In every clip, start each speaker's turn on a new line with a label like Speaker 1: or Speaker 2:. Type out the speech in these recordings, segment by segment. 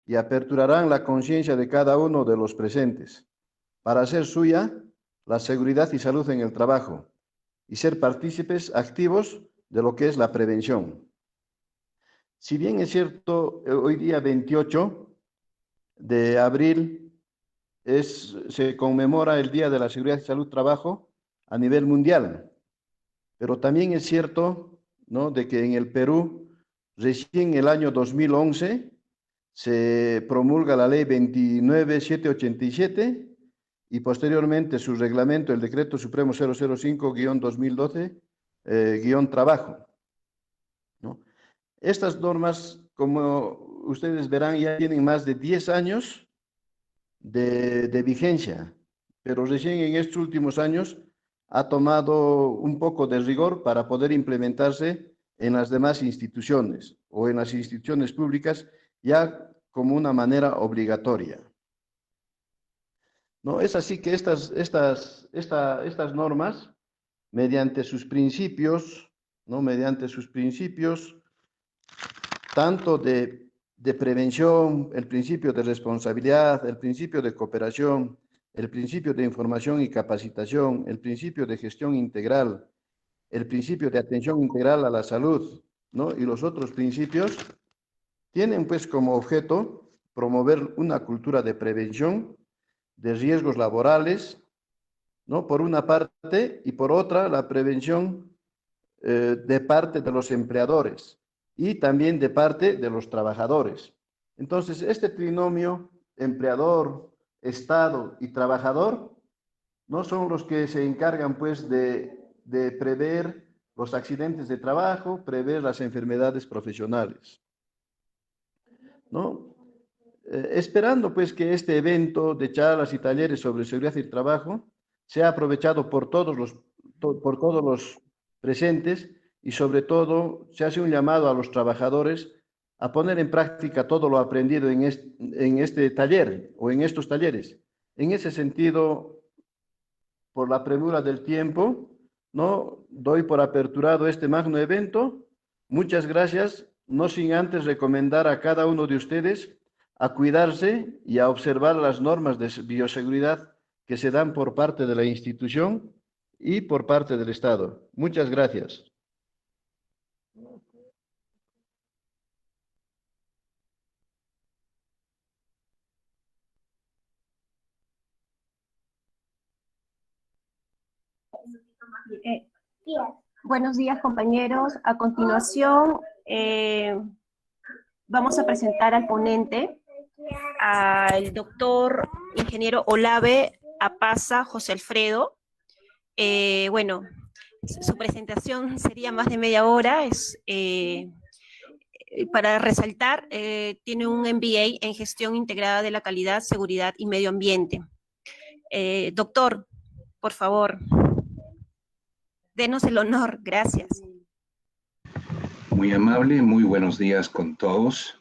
Speaker 1: y aperturarán la conciencia de cada uno de los presentes para hacer suya la seguridad y salud en el trabajo y ser partícipes activos de lo que es la prevención. Si bien es cierto, hoy día 28 de abril se conmemora el Día de la Seguridad y Salud Trabajo a nivel mundial, pero también es cierto, ¿no?, de que en el Perú, recién en el año 2011, se promulga la ley 29787 y posteriormente su reglamento, el decreto supremo 005-2012, trabajo, ¿no? Estas normas, como ustedes verán, ya tienen más de 10 años de vigencia, pero recién en estos últimos años ha tomado un poco de rigor para poder implementarse en las demás instituciones o en las instituciones públicas ya como una manera obligatoria, ¿no? Es así que estas normas, mediante sus principios, ¿no?, mediante sus principios, tanto de prevención, el principio de responsabilidad, el principio de cooperación, el principio de información y capacitación, el principio de gestión integral, el principio de atención integral a la salud, ¿no?, y los otros principios, tienen pues como objeto promover una cultura de prevención de riesgos laborales, ¿no?, por una parte, y por otra, la prevención de parte de los empleadores y también de parte de los trabajadores. Entonces, este trinomio empleador, Estado y trabajador no son los que se encargan pues de prever los accidentes de trabajo, prever las enfermedades profesionales, ¿no? Esperando pues que este evento de charlas y talleres sobre seguridad y trabajo sea aprovechado por todos los presentes y sobre todo se hace un llamado a los trabajadores a poner en práctica todo lo aprendido en este taller o en estos talleres. En ese sentido, por la premura del tiempo, no doy por aperturado este magno evento. Muchas gracias, no sin antes recomendar a cada uno de ustedes a cuidarse y a observar las normas de bioseguridad que se dan por parte de la institución y por parte del Estado. Muchas gracias.
Speaker 2: Eh, Buenos días, compañeros. A continuación, vamos a presentar al ponente, al doctor ingeniero Olave Apaza José Alfredo. Bueno, su presentación sería más de media hora. Para resaltar, tiene un MBA en Gestión Integrada de la Calidad, Seguridad y Medio Ambiente. Doctor, por favor, denos el honor. Gracias.
Speaker 3: Muy amable, muy buenos días con todos.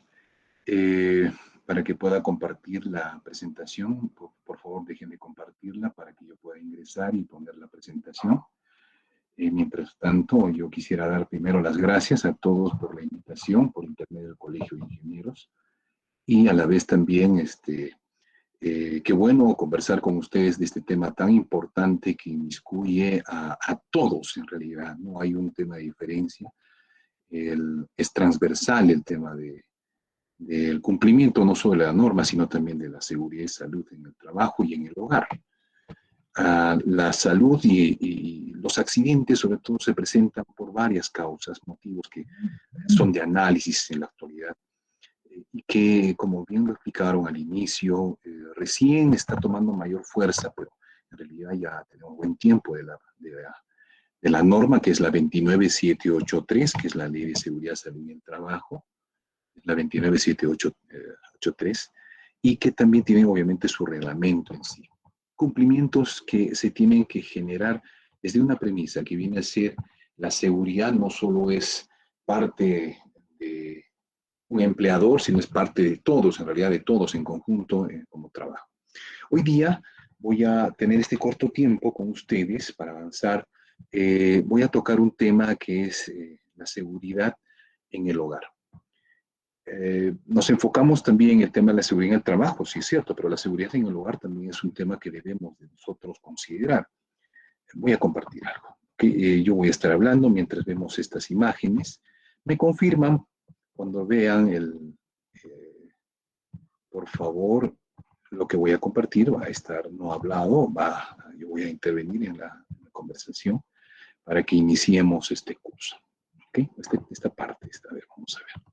Speaker 3: Para que pueda compartir la presentación, por favor déjenme compartirla para que yo pueda ingresar y poner la presentación. Mientras tanto, yo quisiera dar primero las gracias a todos por la invitación, por intermedio del Colegio de Ingenieros, y a la vez también, qué bueno conversar con ustedes de este tema tan importante que inmiscuye a todos en realidad. No hay un tema de diferencia. Es transversal el tema del cumplimiento no solo de la norma, sino también de la seguridad y salud en el trabajo y en el hogar. La salud y los accidentes sobre todo se presentan por varias causas, motivos que son de análisis en la actualidad y que, como bien lo explicaron al inicio, recién está tomando mayor fuerza, pero en realidad ya tenemos buen tiempo de la norma, que es la 29783, que es la Ley de Seguridad, Salud y el Trabajo, la 29783, y que también tiene obviamente su reglamento en sí. Cumplimientos que se tienen que generar desde una premisa que viene a ser la seguridad no solo es parte de un empleador, sino es parte de todos, en realidad de todos en conjunto como trabajo. Hoy día voy a tener este corto tiempo con ustedes para avanzar. Voy a tocar un tema que es la seguridad en el hogar. Nos enfocamos también en el tema de la seguridad en el trabajo, sí es cierto, pero la seguridad en el hogar también es un tema que debemos de nosotros considerar. Voy a compartir algo. Yo voy a estar hablando mientras vemos estas imágenes. Me confirman cuando vean por favor, lo que voy a compartir va a estar no hablado, yo voy a intervenir en la conversación para que iniciemos este curso. ¿Ok? Esta parte, a ver, vamos a ver.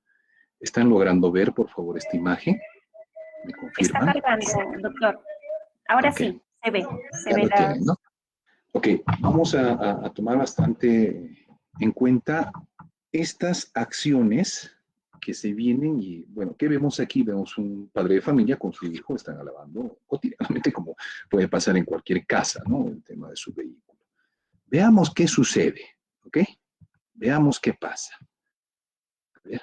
Speaker 3: ¿Están logrando ver, por favor, esta imagen? ¿Me confirman?
Speaker 2: Está cargando, doctor. Ahora
Speaker 3: Ok.
Speaker 2: sí, se ve.
Speaker 3: Ya lo tienen, ¿no? Ok, vamos a tomar bastante en cuenta estas acciones que se vienen y, bueno, ¿qué vemos aquí? Vemos un padre de familia con su hijo, están alabando cotidianamente como puede pasar en cualquier casa, ¿no? El tema de su vehículo. Veamos qué sucede, ¿ok? Veamos qué pasa. A ver.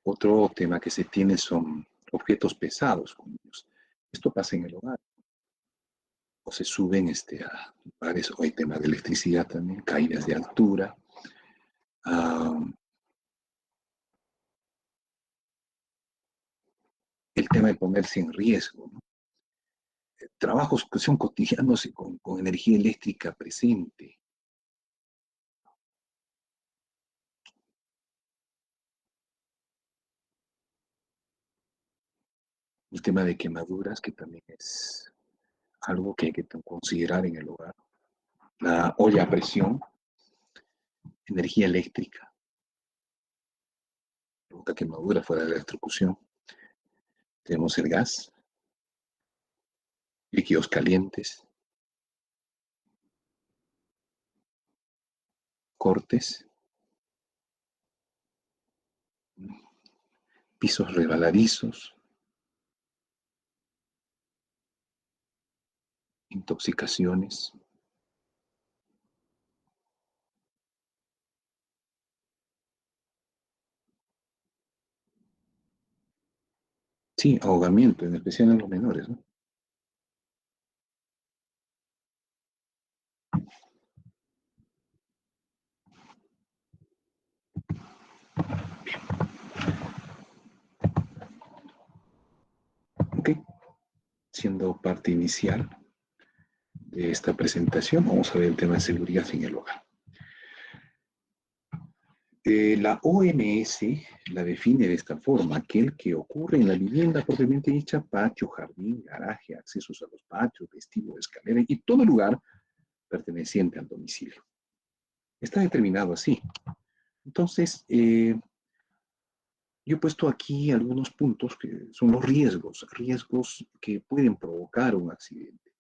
Speaker 3: Otro tema que se tiene son objetos pesados con ellos. Esto pasa en el hogar. O se suben a lugares, o hay temas de electricidad también, caídas de altura. El tema de ponerse en riesgo, ¿no? Trabajos que son cotidianos y con energía eléctrica presente. El tema de quemaduras, que también es algo que hay que considerar en el hogar. La olla a presión, energía eléctrica, otra quemadura fuera de la electrocución. Tenemos el gas, líquidos calientes, cortes, pisos resbaladizos, intoxicaciones. Sí, ahogamiento, en especial en los menores, ¿no? Ok, siendo parte inicial de esta presentación, vamos a ver el tema de seguridad en el hogar. La OMS la define de esta forma: aquel que ocurre en la vivienda propiamente dicha, patio, jardín, garaje, accesos a los patios, vestíbulo, escalera y todo lugar perteneciente al domicilio. Está determinado así. Entonces, yo he puesto aquí algunos puntos que son los riesgos que pueden provocar un accidente,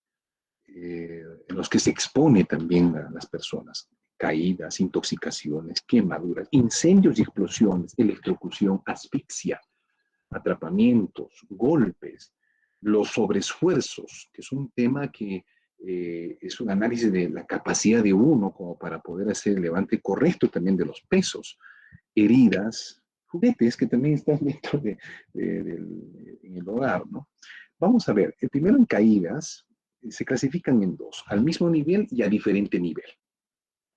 Speaker 3: en los que se expone también a las personas: caídas, intoxicaciones, quemaduras, incendios y explosiones, electrocución, asfixia, atrapamientos, golpes, los sobreesfuerzos, que es un tema que es un análisis de la capacidad de uno como para poder hacer el levante correcto también de los pesos, heridas, juguetes que también están dentro en el hogar, ¿no? Vamos a ver, el primero en caídas se clasifican en dos: al mismo nivel y a diferente nivel.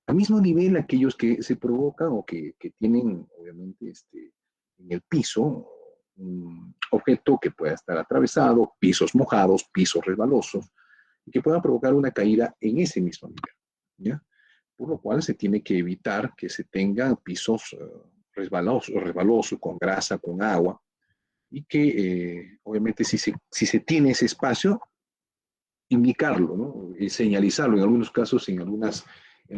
Speaker 3: Al mismo nivel, aquellos que se provocan o que tienen, obviamente, en el piso, un objeto que pueda estar atravesado, pisos mojados, pisos resbalosos, y que puedan provocar una caída en ese mismo nivel, ¿ya? Por lo cual se tiene que evitar que se tengan pisos resbalosos, con grasa, con agua, y que, obviamente, si se tiene ese espacio, indicarlo, ¿no? Y señalizarlo. En algunos casos, en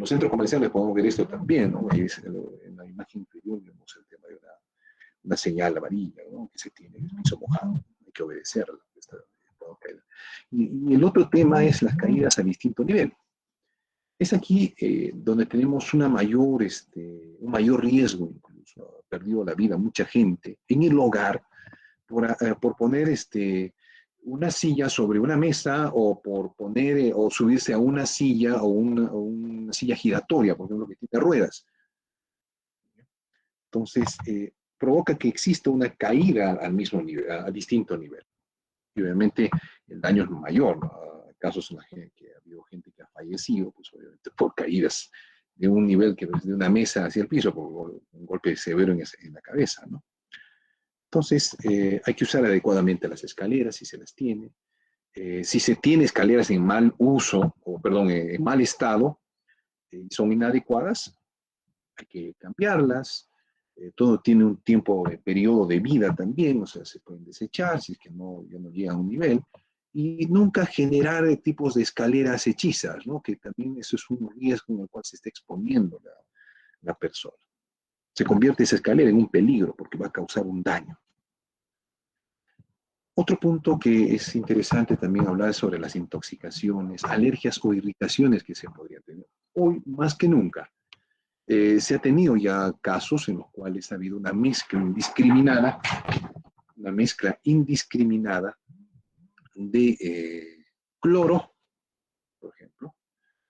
Speaker 3: los centros comerciales podemos ver esto también, ¿no? En la imagen inferior vemos el tema de una señal amarilla, ¿no? Que se tiene el piso mojado, hay que obedecerla. Y el otro tema es las caídas a distinto nivel. Es aquí donde tenemos un mayor riesgo, incluso ha perdido la vida mucha gente en el hogar por poner una silla sobre una mesa, o por poner o subirse a una silla, o una silla giratoria, por ejemplo, que tiene ruedas. Entonces, provoca que exista una caída al mismo nivel, a distinto nivel. Y obviamente el daño es mayor, ¿no? Casos en los que ha habido gente que ha fallecido, pues obviamente por caídas de un nivel que es de una mesa hacia el piso, por un golpe severo en la cabeza, ¿no? Entonces, hay que usar adecuadamente las escaleras si se las tiene. Si se tiene escaleras en mal uso, o perdón, en mal estado, son inadecuadas, hay que cambiarlas. Todo tiene un tiempo, periodo de vida también, o sea, se pueden desechar si es que no, ya no llega a un nivel. Y nunca generar tipos de escaleras hechizas, ¿no? Que también eso es un riesgo en el cual se está exponiendo la persona. Se convierte esa escalera en un peligro porque va a causar un daño. Otro punto que es interesante también hablar es sobre las intoxicaciones, alergias o irritaciones que se podrían tener. Hoy, más que nunca, se ha tenido ya casos en los cuales ha habido una mezcla indiscriminada de cloro, por ejemplo,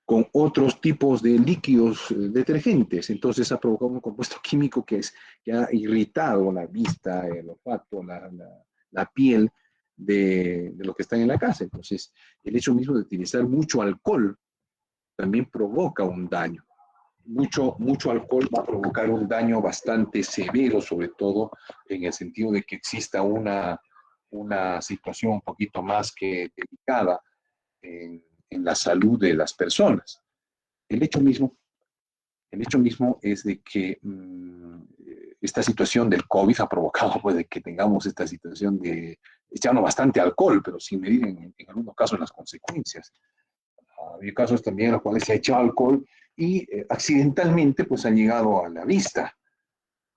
Speaker 3: con otros tipos de líquidos detergentes. Entonces ha provocado un compuesto químico que ha irritado la vista, el olfato, la piel de lo que están en la casa. Entonces, el hecho mismo de utilizar mucho alcohol también provoca un daño. Mucho alcohol va a provocar un daño bastante severo, sobre todo en el sentido de que exista una situación un poquito más que delicada en la salud de las personas. El hecho mismo es de que esta situación del COVID ha provocado pues, de que tengamos esta situación de echarnos bastante alcohol, pero sin medir en algunos casos las consecuencias. Había casos también en los cuales se ha echado alcohol y accidentalmente pues han llegado a la vista,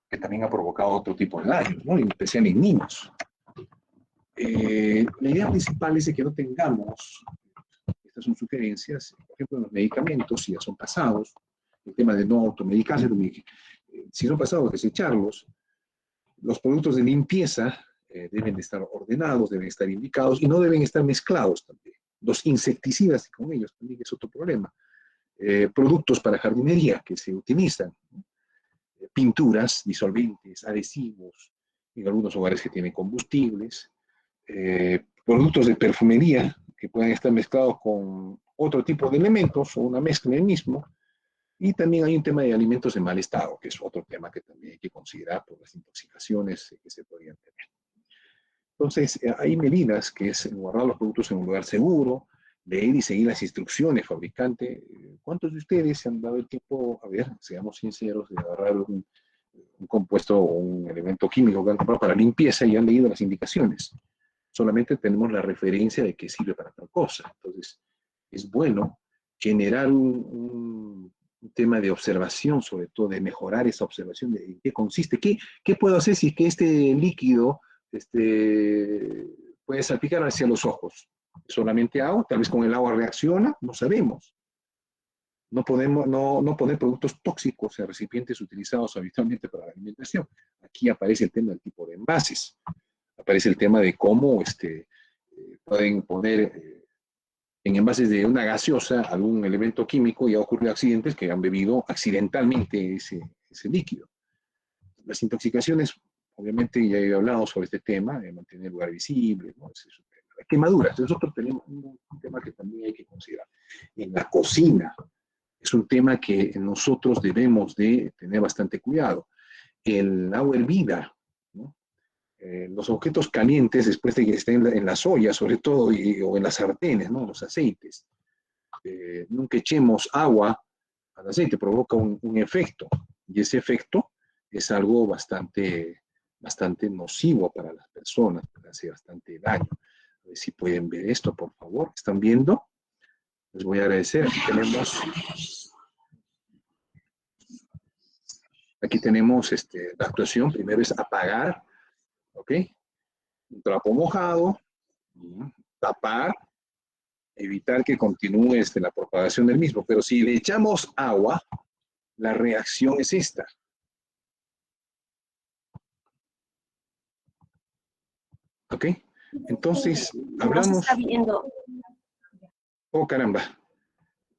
Speaker 3: que también ha provocado otro tipo de daños, ¿no? En especial en niños. La idea principal es de que no tengamos, estas son sugerencias, por ejemplo, en los medicamentos, si ya son pasados, el tema de no automedicarse, si son pasados, desecharlos. Los productos de limpieza deben de estar ordenados, deben estar indicados y no deben estar mezclados también. Los insecticidas con ellos también es otro problema. Productos para jardinería que se utilizan, pinturas, disolventes, adhesivos, en algunos hogares que tienen combustibles, productos de perfumería que pueden estar mezclados con otro tipo de elementos o una mezcla en el mismo. Y también hay un tema de alimentos en mal estado, que es otro tema que también hay que considerar por las intoxicaciones que se podrían tener. Entonces, hay medidas que es guardar los productos en un lugar seguro, leer y seguir las instrucciones, fabricante. ¿Cuántos de ustedes se han dado el tiempo, a ver, seamos sinceros, de agarrar un compuesto o un elemento químico que han comprado para limpieza y han leído las indicaciones? Solamente tenemos la referencia de que sirve para tal cosa. Entonces, es bueno generar un tema de observación, sobre todo de mejorar esa observación de en qué consiste, qué puedo hacer si es que este líquido puede salpicar hacia los ojos. Solamente agua, tal vez con el agua reacciona, no sabemos. No podemos no poner productos tóxicos en recipientes utilizados habitualmente para la alimentación. Aquí aparece el tema del tipo de envases. Aparece el tema de cómo pueden poner en envases de una gaseosa algún elemento químico y ha ocurrido accidentes que han bebido accidentalmente ese líquido. Las intoxicaciones, obviamente ya he hablado sobre este tema, de mantener el lugar visible, ¿no? Ese es un tema. Las quemaduras, nosotros tenemos un tema que también hay que considerar. En la cocina, es un tema que nosotros debemos de tener bastante cuidado. El agua hervida, ¿no? Los objetos calientes, después de que estén en las ollas, sobre todo, o en las sartenes, ¿no? Los aceites. Nunca echemos agua al aceite, provoca un efecto, y ese efecto es algo bastante nocivo para las personas, hace bastante daño. A ver si pueden ver esto, por favor. ¿Están viendo? Les voy a agradecer. Aquí tenemos la actuación. Primero es apagar, ¿ok? Un trapo mojado, tapar, evitar que continúe la propagación del mismo. Pero si le echamos agua, la reacción es esta. ¿Ok? Entonces, hablamos...
Speaker 2: No se está viendo.
Speaker 3: Oh, caramba.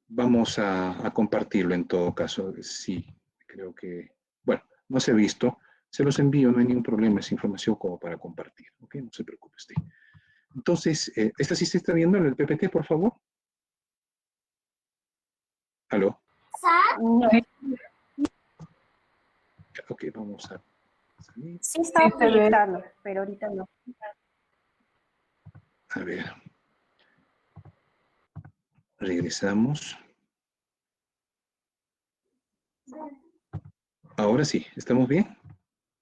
Speaker 3: Vamos a compartirlo en todo caso. Sí, creo que... Bueno, no se ha visto. Se los envío, no hay ningún problema. Es información como para compartir. ¿Ok? No se preocupe usted. Entonces, ¿esta sí se está viendo en el PPT, por favor? ¿Aló?
Speaker 2: No,
Speaker 3: Ok, vamos a salir.
Speaker 2: sí estaba proyectando, pero ahorita no.
Speaker 3: A ver. Regresamos. Ahora sí, ¿estamos bien?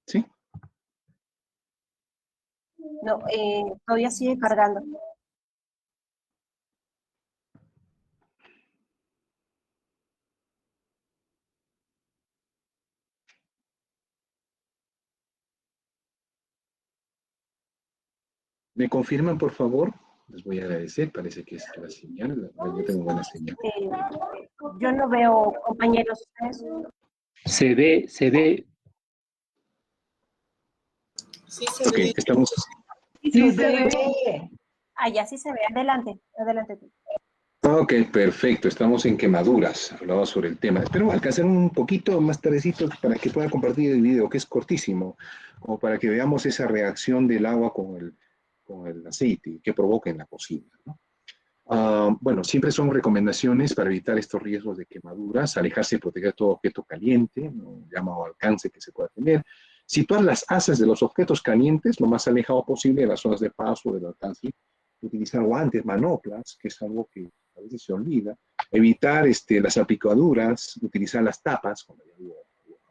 Speaker 3: ¿Sí?
Speaker 2: No, todavía sigue cargando.
Speaker 3: ¿Me confirman, por favor? Les voy a agradecer, parece que es la señal. Yo tengo buena señal.
Speaker 2: Yo no veo compañeros. ¿Ustedes?
Speaker 4: Se ve,
Speaker 3: Ok, estamos.
Speaker 5: Sí se ve.
Speaker 2: Ah, ya sí se ve. Adelante, adelante tú.
Speaker 3: Ok, perfecto. Estamos en quemaduras. Hablaba sobre el tema. Espero alcanzar un poquito más tardecito para que pueda compartir el video, que es cortísimo, como para que veamos esa reacción del agua con el aceite que provoca en la cocina, ¿no? Bueno, siempre son recomendaciones para evitar estos riesgos de quemaduras, alejarse y proteger todo objeto caliente, ¿no? Llamado alcance que se pueda tener. Situar las asas de los objetos calientes lo más alejado posible de las zonas de paso, del alcance. Utilizar guantes, manoplas, que es algo que a veces se olvida. Evitar las salpicaduras, utilizar las tapas, cuando hay agua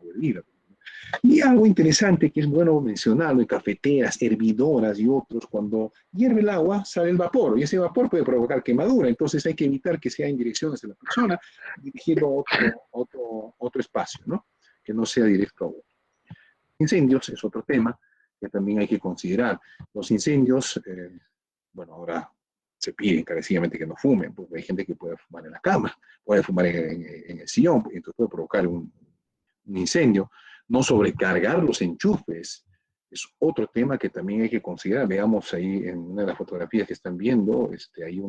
Speaker 3: hervida. Y algo interesante que es bueno mencionarlo en cafeteras, hervidoras y otros, cuando hierve el agua sale el vapor y ese vapor puede provocar quemadura, entonces hay que evitar que sea en direcciones de la persona, dirigirlo a otro espacio, ¿no? Que no sea directo a uno. Incendios es otro tema que también hay que considerar. Los incendios, bueno, ahora se pide encarecidamente que no fumen, porque hay gente que puede fumar en la cama, puede fumar en el sillón, y entonces puede provocar un incendio. No sobrecargar los enchufes es otro tema que también hay que considerar. Veamos ahí en una de las fotografías que están viendo, hay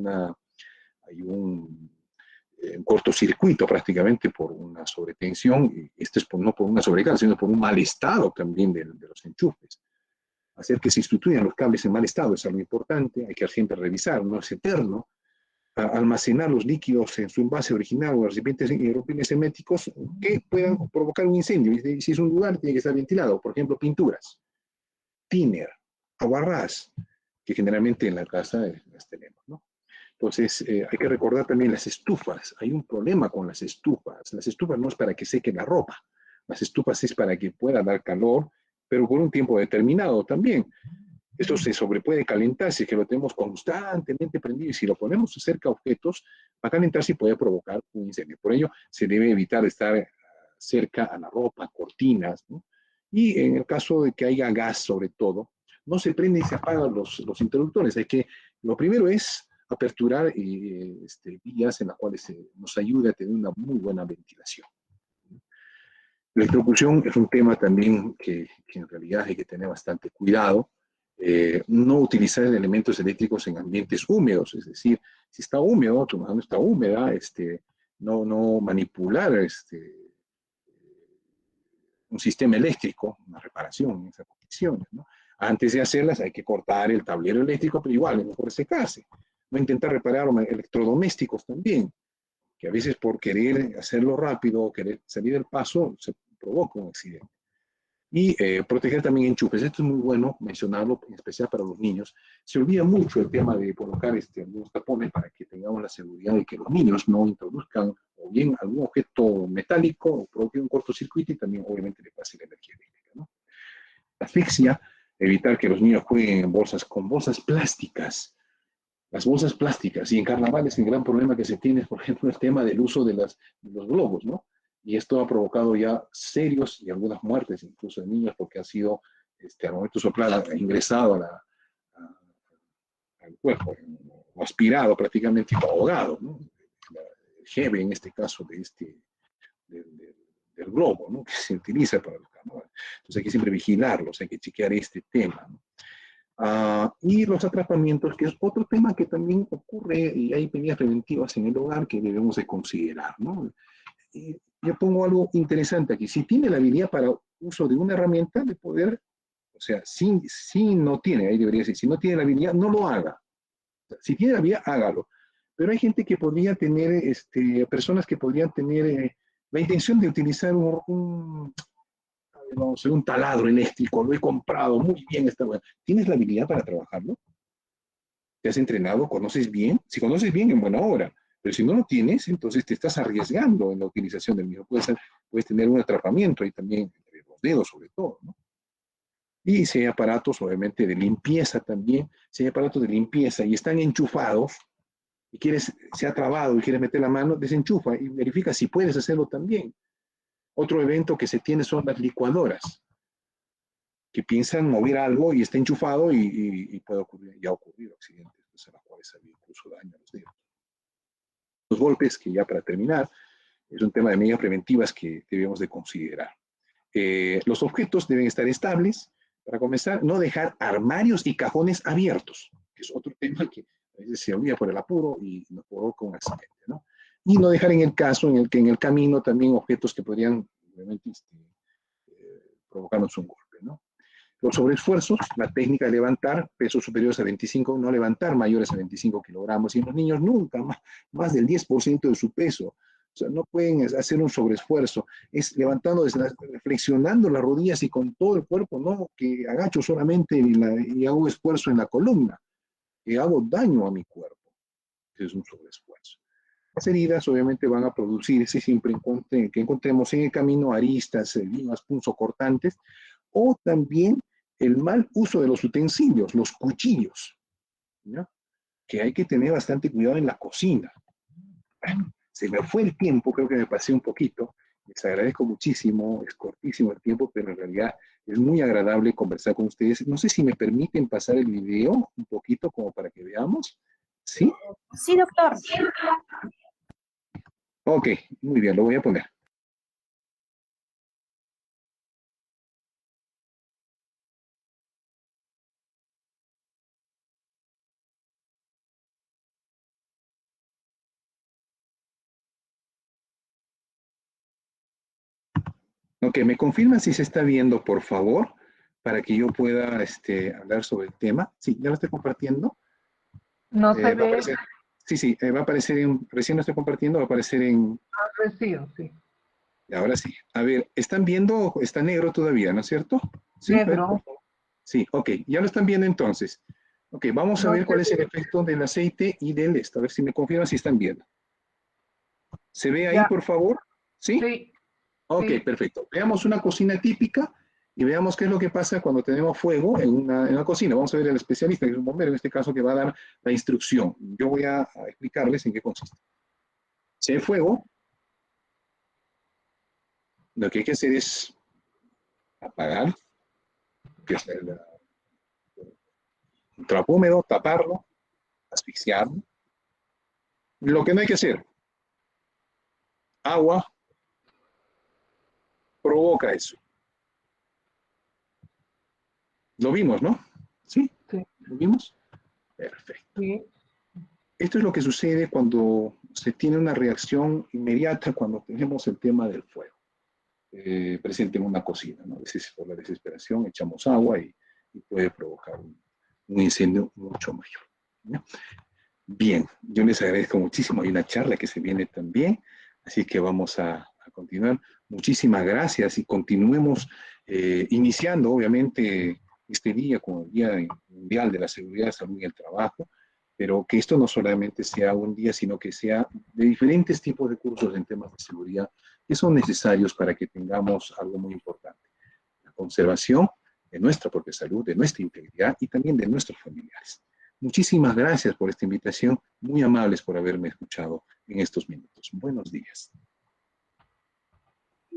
Speaker 3: un cortocircuito prácticamente por una sobretensión, y este es no por una sobrecarga, sino por un mal estado también de los enchufes. Hacer que se sustituyan los cables en mal estado es algo importante, hay que siempre revisar, no es eterno. Almacenar los líquidos en su envase original o recipientes herméticos que puedan provocar un incendio. Y si es un lugar, tiene que estar ventilado. Por ejemplo, pinturas, thinner, aguarrás, que generalmente en la casa las tenemos, ¿no? Entonces, hay que recordar también las estufas. Hay un problema con las estufas. Las estufas no es para que seque la ropa. Las estufas es para que pueda dar calor, pero por un tiempo determinado también. Esto se puede calentar si es que lo tenemos constantemente prendido y si lo ponemos cerca a objetos, va a calentarse y puede provocar un incendio. Por ello, se debe evitar estar cerca a la ropa, cortinas, ¿no? Y en el caso de que haya gas, sobre todo, no se prende y se apagan los interruptores. Lo primero es aperturar vías en las cuales nos ayude a tener una muy buena ventilación. La electrocución es un tema también que en realidad hay que tener bastante cuidado. No utilizar elementos eléctricos en ambientes húmedos, es decir, si está húmedo, tu mano está húmeda, no manipular un sistema eléctrico, una reparación en esas condiciones, ¿no? Antes de hacerlas hay que cortar el tablero eléctrico, pero igual es mejor secarse. No intentar reparar electrodomésticos también, que a veces por querer hacerlo rápido o querer salir del paso se provoca un accidente. Y proteger también enchufes. Esto es muy bueno mencionarlo, en especial para los niños. Se olvida mucho el tema de colocar algunos tapones para que tengamos la seguridad de que los niños no introduzcan o bien algún objeto metálico o provoque un cortocircuito y también obviamente le pase la energía eléctrica, ¿no? Asfixia, evitar que los niños jueguen con bolsas plásticas. Las bolsas plásticas, y en carnavales el gran problema que se tiene es, por ejemplo, el tema del uso de los globos, ¿no? Y esto ha provocado ya serios y algunas muertes, incluso de niños, porque ha sido, al momento de soplar, ha ingresado al cuerpo, o aspirado prácticamente, o ahogado, ¿no? El heavy, en este caso, del globo, ¿no? Que se utiliza para los carnavales. Entonces hay que siempre vigilarlos, hay que chequear este tema, ¿no? Y los atrapamientos, que es otro tema que también ocurre, y hay medidas preventivas en el hogar que debemos de considerar, ¿no? Yo pongo algo interesante aquí. Si tiene la habilidad para uso de una herramienta, de poder O sea, si no tiene, ahí debería decir, si no tiene la habilidad, no lo haga. O sea, si tiene la habilidad, hágalo. Pero hay gente que podría tener, personas que podrían tener la intención de utilizar vamos a hacer un taladro eléctrico, lo he comprado, muy bien, está bueno. ¿Tienes la habilidad para trabajarlo? ¿Te has entrenado? ¿Conoces bien? Si conoces bien, en buena hora. Pero si no lo tienes, entonces te estás arriesgando en la utilización del mismo. Puedes tener un atrapamiento ahí también, entre los dedos sobre todo, ¿no? Y si hay aparatos, obviamente, de limpieza también, si hay aparatos de limpieza y están enchufados, y se ha trabado y quieres meter la mano, desenchufa y verifica si puedes hacerlo también. Otro evento que se tiene son las licuadoras, que piensan mover algo y está enchufado y puede ocurrir, ya ha ocurrido accidentes, pues, a los cuales ha habido incluso daño a los dedos. Los golpes, que ya para terminar, es un tema de medidas preventivas que debemos de considerar. Los objetos deben estar estables. Para comenzar, no dejar armarios y cajones abiertos, que es otro tema que a veces se olvida por el apuro y nos provoca un accidente, ¿no? Y no dejar en el caso en el que en el camino también objetos que podrían obviamente provocarnos un golpe, ¿no? Los sobreesfuerzos, la técnica de levantar pesos superiores a 25, no levantar mayores a 25 kilogramos, y en los niños nunca más del 10% de su peso. O sea, no pueden hacer un sobreesfuerzo. Es levantando, flexionando las rodillas y con todo el cuerpo, no que agacho solamente y hago esfuerzo en la columna, que hago daño a mi cuerpo. Ese es un sobreesfuerzo. Las heridas obviamente van a producirse siempre que encontremos en el camino aristas, limas, punzocortantes, o también el mal uso de los utensilios, los cuchillos, ¿no? Que hay que tener bastante cuidado en la cocina. Se me fue el tiempo, creo que me pasé un poquito. Les agradezco muchísimo, es cortísimo el tiempo, pero en realidad es muy agradable conversar con ustedes. No sé si me permiten pasar el video un poquito como para que veamos. ¿Sí?
Speaker 2: Sí, doctor.
Speaker 3: Ok, muy bien, lo voy a poner. Ok, me confirman si se está viendo, por favor, para que yo pueda hablar sobre el tema. Sí, ya lo estoy compartiendo.
Speaker 5: No se
Speaker 3: Va a
Speaker 5: ve.
Speaker 3: aparecer, sí, va a aparecer recién lo estoy compartiendo, va a aparecer en...
Speaker 5: Recién, sí.
Speaker 3: Ahora sí. A ver, ¿están viendo? Está negro todavía, ¿no es cierto? Sí,
Speaker 5: Negro.
Speaker 3: sí, ok, ya lo están viendo entonces. Ok, vamos a
Speaker 5: No
Speaker 3: ver
Speaker 5: se
Speaker 3: cuál es el
Speaker 5: ve.
Speaker 3: efecto del aceite y del esto. A ver si me confirman si están viendo. ¿Se ve ahí,
Speaker 5: Ya.
Speaker 3: por favor? ¿Sí?
Speaker 5: Sí,
Speaker 3: Ok,
Speaker 5: sí.
Speaker 3: perfecto. Veamos una cocina típica y veamos qué es lo que pasa cuando tenemos fuego en una cocina. Vamos a ver al especialista, que es un bombero en este caso, que va a dar la instrucción. Yo voy a explicarles en qué consiste. Si hay fuego, lo que hay que hacer es apagar, que es un trapo húmedo, taparlo, asfixiarlo. Lo que no hay que hacer, agua provoca eso. Lo vimos, ¿no? ¿Sí?
Speaker 5: Sí.
Speaker 3: ¿Lo vimos? Perfecto.
Speaker 5: Sí.
Speaker 3: Esto es lo que sucede cuando se tiene una reacción inmediata cuando tenemos el tema del fuego presente en una cocina, ¿no? A veces por la desesperación echamos agua y puede provocar un incendio mucho mayor, ¿no? Bien, yo les agradezco muchísimo. Hay una charla que se viene también, así que vamos a continuar. Muchísimas gracias y continuemos iniciando, obviamente, este día como el Día Mundial de la Seguridad, Salud y el Trabajo, pero que esto no solamente sea un día, sino que sea de diferentes tipos de cursos en temas de seguridad que son necesarios para que tengamos algo muy importante: la conservación de nuestra propia salud, de nuestra integridad y también de nuestros familiares. Muchísimas gracias por esta invitación, muy amables por haberme escuchado en estos minutos. Buenos días.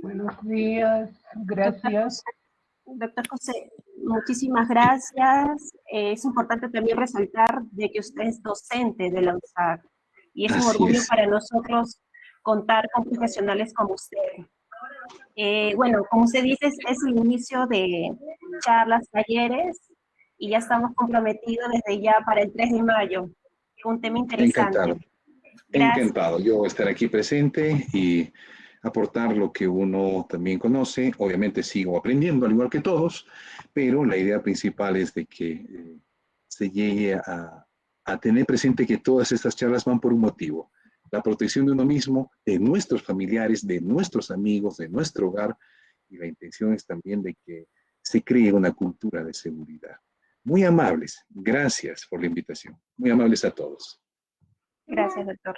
Speaker 5: Buenos días. Gracias.
Speaker 2: Doctor José, muchísimas gracias. Es importante también resaltar de que usted es docente de la UNSAC y es un
Speaker 3: Así
Speaker 2: orgullo
Speaker 3: es.
Speaker 2: para nosotros contar con profesionales como usted. Bueno, como usted dice, es el inicio de charlas, talleres, y ya estamos comprometidos desde ya para el 3 de mayo. Un tema interesante.
Speaker 3: Encantado.
Speaker 2: Gracias.
Speaker 3: Encantado. Yo voy a estar aquí presente y aportar lo que uno también conoce. Obviamente sigo aprendiendo, al igual que todos, pero la idea principal es de que se llegue a tener presente que todas estas charlas van por un motivo: la protección de uno mismo, de nuestros familiares, de nuestros amigos, de nuestro hogar, y la intención es también de que se cree una cultura de seguridad. Muy amables, gracias por la invitación. Muy amables a todos.
Speaker 2: Gracias, doctor.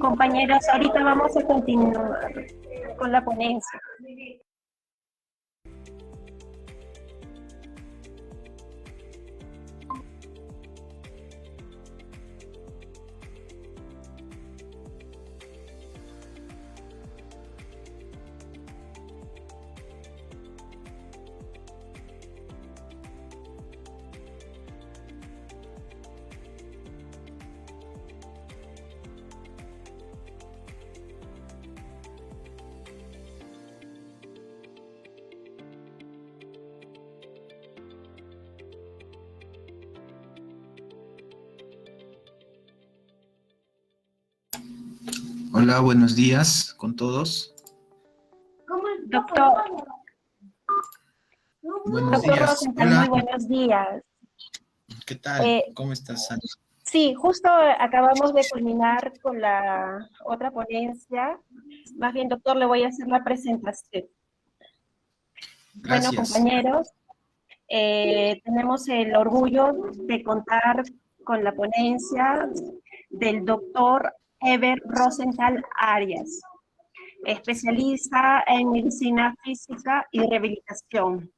Speaker 2: Compañeros, ahorita vamos a continuar con la ponencia.
Speaker 6: Hola, buenos días con todos.
Speaker 2: Doctor,
Speaker 6: Buenos
Speaker 2: doctor
Speaker 6: días.
Speaker 2: Rosenthal,
Speaker 6: Hola,
Speaker 2: muy buenos días.
Speaker 6: ¿qué tal?
Speaker 2: Eh,
Speaker 6: ¿Cómo estás, Sandra?
Speaker 2: Sí, justo acabamos de culminar con la otra ponencia. Más bien, doctor, le voy a hacer la presentación. Bueno,
Speaker 6: Gracias.
Speaker 2: compañeros, tenemos el orgullo de contar con la ponencia del doctor Eber Rosenthal Arias, especialista en medicina física y rehabilitación.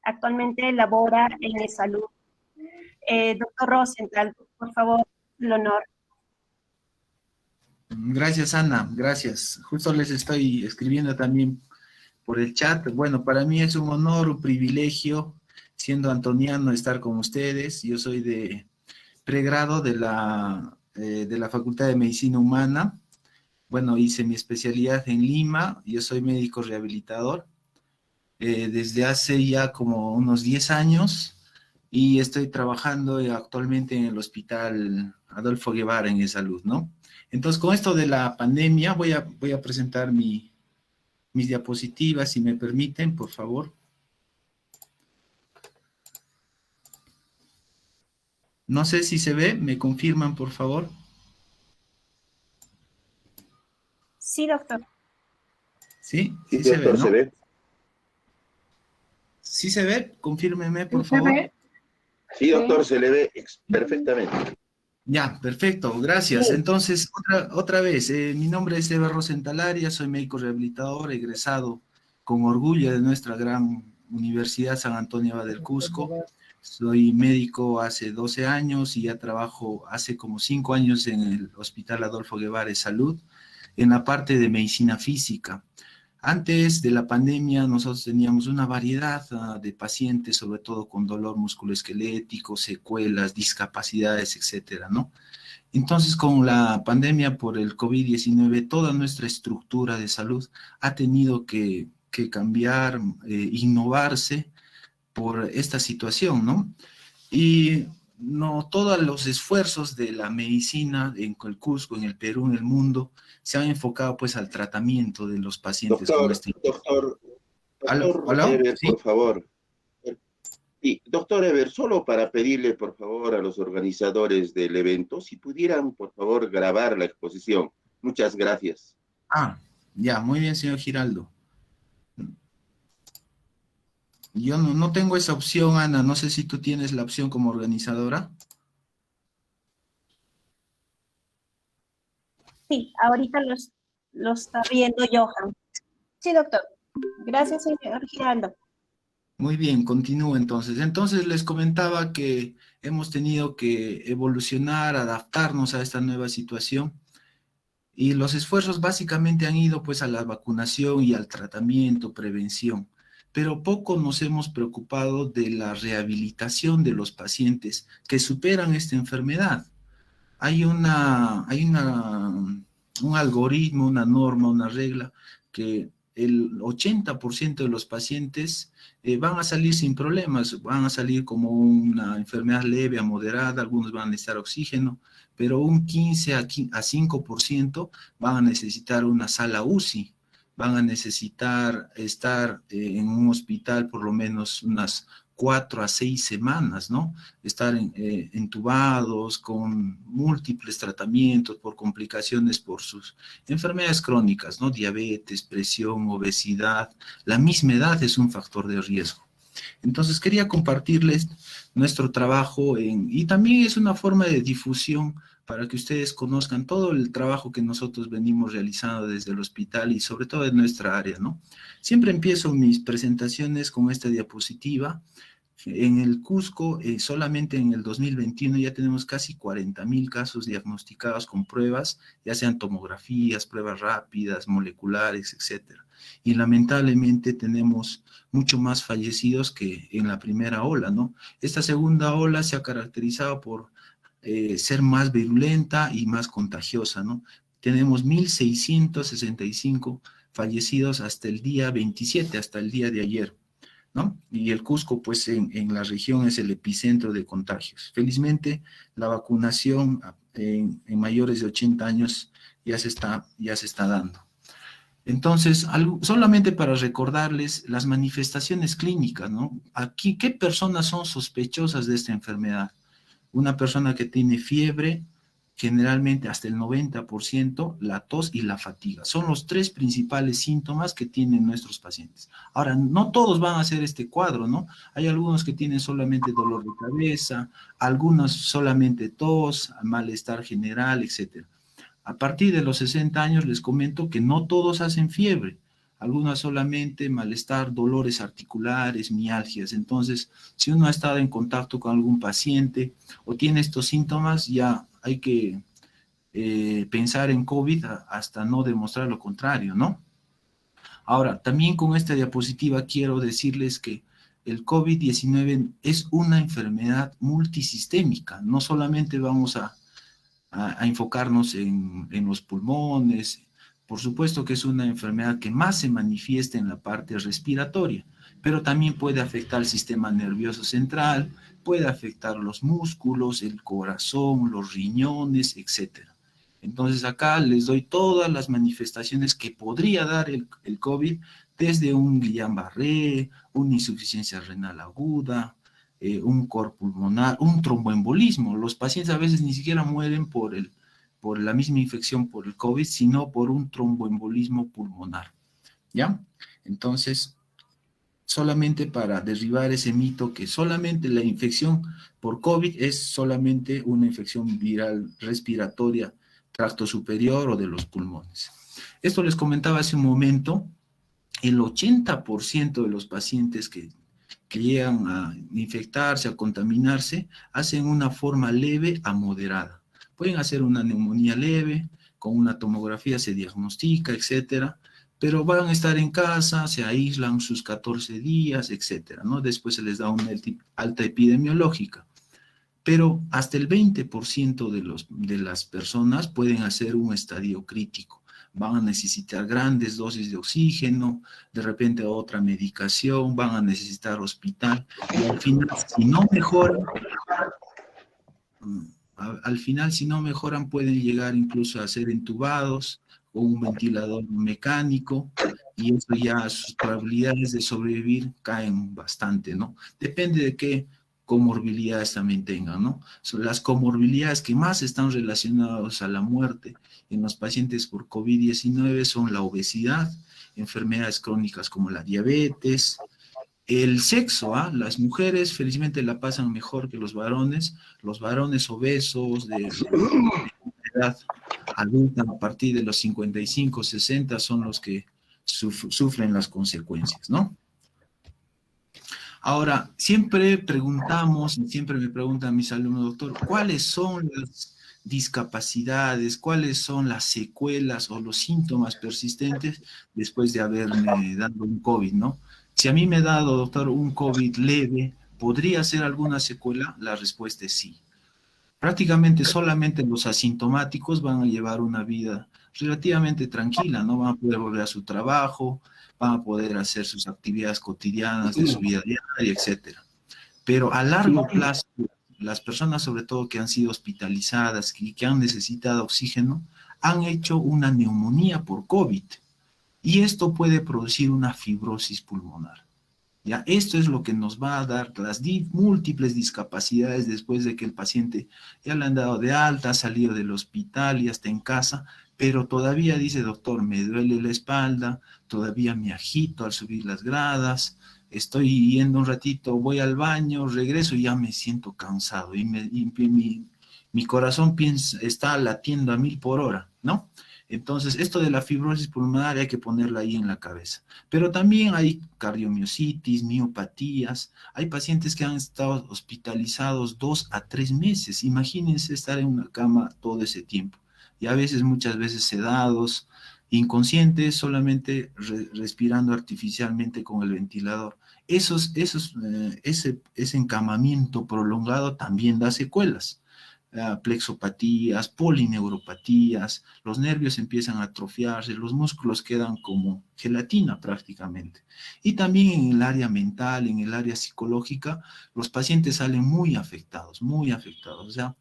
Speaker 2: Actualmente labora en salud. Doctor Rosenthal, por favor, el honor.
Speaker 6: Gracias, Ana, gracias. Justo les estoy escribiendo también por el chat. Bueno, para mí es un honor, un privilegio, siendo antoniano, estar con ustedes. Yo soy de pregrado de la Facultad de Medicina Humana. Bueno, hice mi especialidad en Lima. Yo soy médico rehabilitador desde hace ya como unos 10 años y estoy trabajando actualmente en el Hospital Adolfo Guevara en salud, ¿no? Entonces, con esto de la pandemia, voy a presentar mis diapositivas, si me permiten, por favor. No sé si se ve, me confirman, por favor.
Speaker 2: Sí, doctor.
Speaker 6: ¿Sí?
Speaker 7: Sí,
Speaker 6: Sí se ve,
Speaker 7: doctor,
Speaker 6: ¿no?
Speaker 7: ¿se ve?
Speaker 6: ¿Sí se ve? Confírmeme,
Speaker 5: Sí
Speaker 6: por
Speaker 5: se
Speaker 6: favor.
Speaker 5: ve.
Speaker 7: Sí, doctor,
Speaker 5: Sí.
Speaker 7: se le ve perfectamente.
Speaker 6: Ya, perfecto, gracias. Entonces, otra vez, mi nombre es Eber Rosenthal Arias, soy médico rehabilitador, egresado con orgullo de nuestra gran Universidad San Antonio Abad del Cusco. Soy médico hace 12 años y ya trabajo hace como 5 años en el Hospital Adolfo Guevara de Salud, en la parte de medicina física. Antes de la pandemia nosotros teníamos una variedad de pacientes, sobre todo con dolor musculoesquelético, secuelas, discapacidades, etcétera, ¿no? Entonces, con la pandemia por el COVID-19, toda nuestra estructura de salud ha tenido que cambiar, innovarse por esta situación, ¿no? Y no todos los esfuerzos de la medicina en el Cusco, en el Perú, en el mundo, se han enfocado pues al tratamiento de los pacientes con
Speaker 7: Doctor,
Speaker 6: este...
Speaker 7: doctor,
Speaker 6: ¿Aló?
Speaker 7: doctor
Speaker 6: ¿Aló?
Speaker 7: Eber,
Speaker 6: ¿Sí?
Speaker 7: por favor. Sí, doctor Eber, solo para pedirle, por favor, a los organizadores del evento, si pudieran, por favor, grabar la exposición. Muchas gracias.
Speaker 6: Ah, ya, muy bien, señor Giraldo. Yo no tengo esa opción, Ana, no sé si tú tienes la opción como organizadora.
Speaker 2: Sí, ahorita lo está viendo Johan. Sí, doctor. Gracias, señor Giraldo.
Speaker 6: Muy bien, continúo entonces. Entonces les comentaba que hemos tenido que evolucionar, adaptarnos a esta nueva situación. Y los esfuerzos básicamente han ido pues a la vacunación y al tratamiento, prevención, pero poco nos hemos preocupado de la rehabilitación de los pacientes que superan esta enfermedad. Un algoritmo, una norma, una regla que el 80% de los pacientes van a salir sin problemas, van a salir como una enfermedad leve a moderada, algunos van a necesitar oxígeno, pero un 15 a 5% van a necesitar una sala UCI, van a necesitar estar en un hospital por lo menos unas 4 a 6 semanas, ¿no? Estar entubados con múltiples tratamientos por complicaciones por sus enfermedades crónicas, ¿no? Diabetes, presión, obesidad. La misma edad es un factor de riesgo. Entonces quería compartirles nuestro trabajo y también es una forma de difusión para que ustedes conozcan todo el trabajo que nosotros venimos realizando desde el hospital y sobre todo en nuestra área, ¿no? Siempre empiezo mis presentaciones con esta diapositiva. En el Cusco, solamente en el 2021 ya tenemos casi 40.000 casos diagnosticados con pruebas, ya sean tomografías, pruebas rápidas, moleculares, etcétera. Y lamentablemente tenemos mucho más fallecidos que en la primera ola, ¿no? Esta segunda ola se ha caracterizado por ser más virulenta y más contagiosa, ¿no? Tenemos 1.665 fallecidos hasta el día 27, hasta el día de ayer, ¿no? Y el Cusco, pues, en la región es el epicentro de contagios. Felizmente, la vacunación en mayores de 80 años ya se está dando. Entonces, solamente para recordarles las manifestaciones clínicas, ¿no? Aquí, ¿qué personas son sospechosas de esta enfermedad? Una persona que tiene fiebre, generalmente hasta el 90%, la tos y la fatiga. Son los tres principales síntomas que tienen nuestros pacientes. Ahora, no todos van a hacer este cuadro, ¿no? Hay algunos que tienen solamente dolor de cabeza, algunos solamente tos, malestar general, etc. A partir de los 60 años les comento que no todos hacen fiebre. Algunas solamente malestar, dolores articulares, mialgias. Entonces, si uno ha estado en contacto con algún paciente o tiene estos síntomas, ya hay que pensar en COVID hasta no demostrar lo contrario, ¿no? Ahora, también con esta diapositiva quiero decirles que el COVID-19 es una enfermedad multisistémica. No solamente vamos a enfocarnos en los pulmones. Por supuesto que es una enfermedad que más se manifiesta en la parte respiratoria, pero también puede afectar el sistema nervioso central, puede afectar los músculos, el corazón, los riñones, etc. Entonces acá les doy todas las manifestaciones que podría dar el COVID, desde un Guillain-Barré, una insuficiencia renal aguda, un cor pulmonar, un tromboembolismo. Los pacientes a veces ni siquiera mueren por la misma infección por el COVID, sino por un tromboembolismo pulmonar, ¿ya? Entonces, solamente para derribar ese mito que solamente la infección por COVID es solamente una infección viral respiratoria, tracto superior o de los pulmones. Esto les comentaba hace un momento, el 80% de los pacientes que llegan a infectarse, a contaminarse, hacen una forma leve a moderada. Pueden hacer una neumonía leve, con una tomografía se diagnostica, etcétera, pero van a estar en casa, se aíslan sus 14 días, etcétera, ¿no? Después se les da una alta epidemiológica. Pero hasta el 20% de las personas pueden hacer un estadio crítico. Van a necesitar grandes dosis de oxígeno, de repente otra medicación, van a necesitar hospital, y al final, si no mejoran, pueden llegar incluso a ser entubados con un ventilador mecánico, y eso ya, sus probabilidades de sobrevivir caen bastante, ¿no? Depende de qué comorbilidades también tengan, ¿no? Son las comorbilidades que más están relacionadas a la muerte en los pacientes por COVID-19 son la obesidad, enfermedades crónicas como la diabetes, el sexo, las mujeres felizmente la pasan mejor que los varones obesos de edad adulta a partir de los 55, 60 son los que sufren las consecuencias, ¿no? Ahora, siempre preguntamos, siempre me preguntan mis alumnos, doctor, ¿cuáles son las discapacidades, cuáles son las secuelas o los síntomas persistentes después de haberme dado un COVID, ¿no? Si a mí me ha dado, doctor, un COVID leve, ¿podría ser alguna secuela? La respuesta es sí. Prácticamente solamente los asintomáticos van a llevar una vida relativamente tranquila, ¿no? Van a poder volver a su trabajo, van a poder hacer sus actividades cotidianas de su vida diaria, etc. Pero a largo plazo, las personas sobre todo que han sido hospitalizadas y que han necesitado oxígeno, han hecho una neumonía por COVID. Y esto puede producir una fibrosis pulmonar. ¿Ya? Esto es lo que nos va a dar las múltiples discapacidades después de que el paciente ya le han dado de alta, ha salido del hospital y está en casa, pero todavía dice, doctor, me duele la espalda, todavía me agito al subir las gradas, estoy yendo un ratito, voy al baño, regreso y ya me siento cansado y mi corazón está latiendo a 1000 por hora, ¿no? Entonces, esto de la fibrosis pulmonar hay que ponerla ahí en la cabeza. Pero también hay cardiomiositis, miopatías. Hay pacientes que han estado hospitalizados 2 a 3 meses. Imagínense estar en una cama todo ese tiempo. Y a veces, muchas veces sedados, inconscientes, solamente respirando artificialmente con el ventilador. Ese encamamiento prolongado también da secuelas. Plexopatías, polineuropatías, los nervios empiezan a atrofiarse, los músculos quedan como gelatina prácticamente. Y también en el área mental, en el área psicológica, los pacientes salen muy afectados, o sea,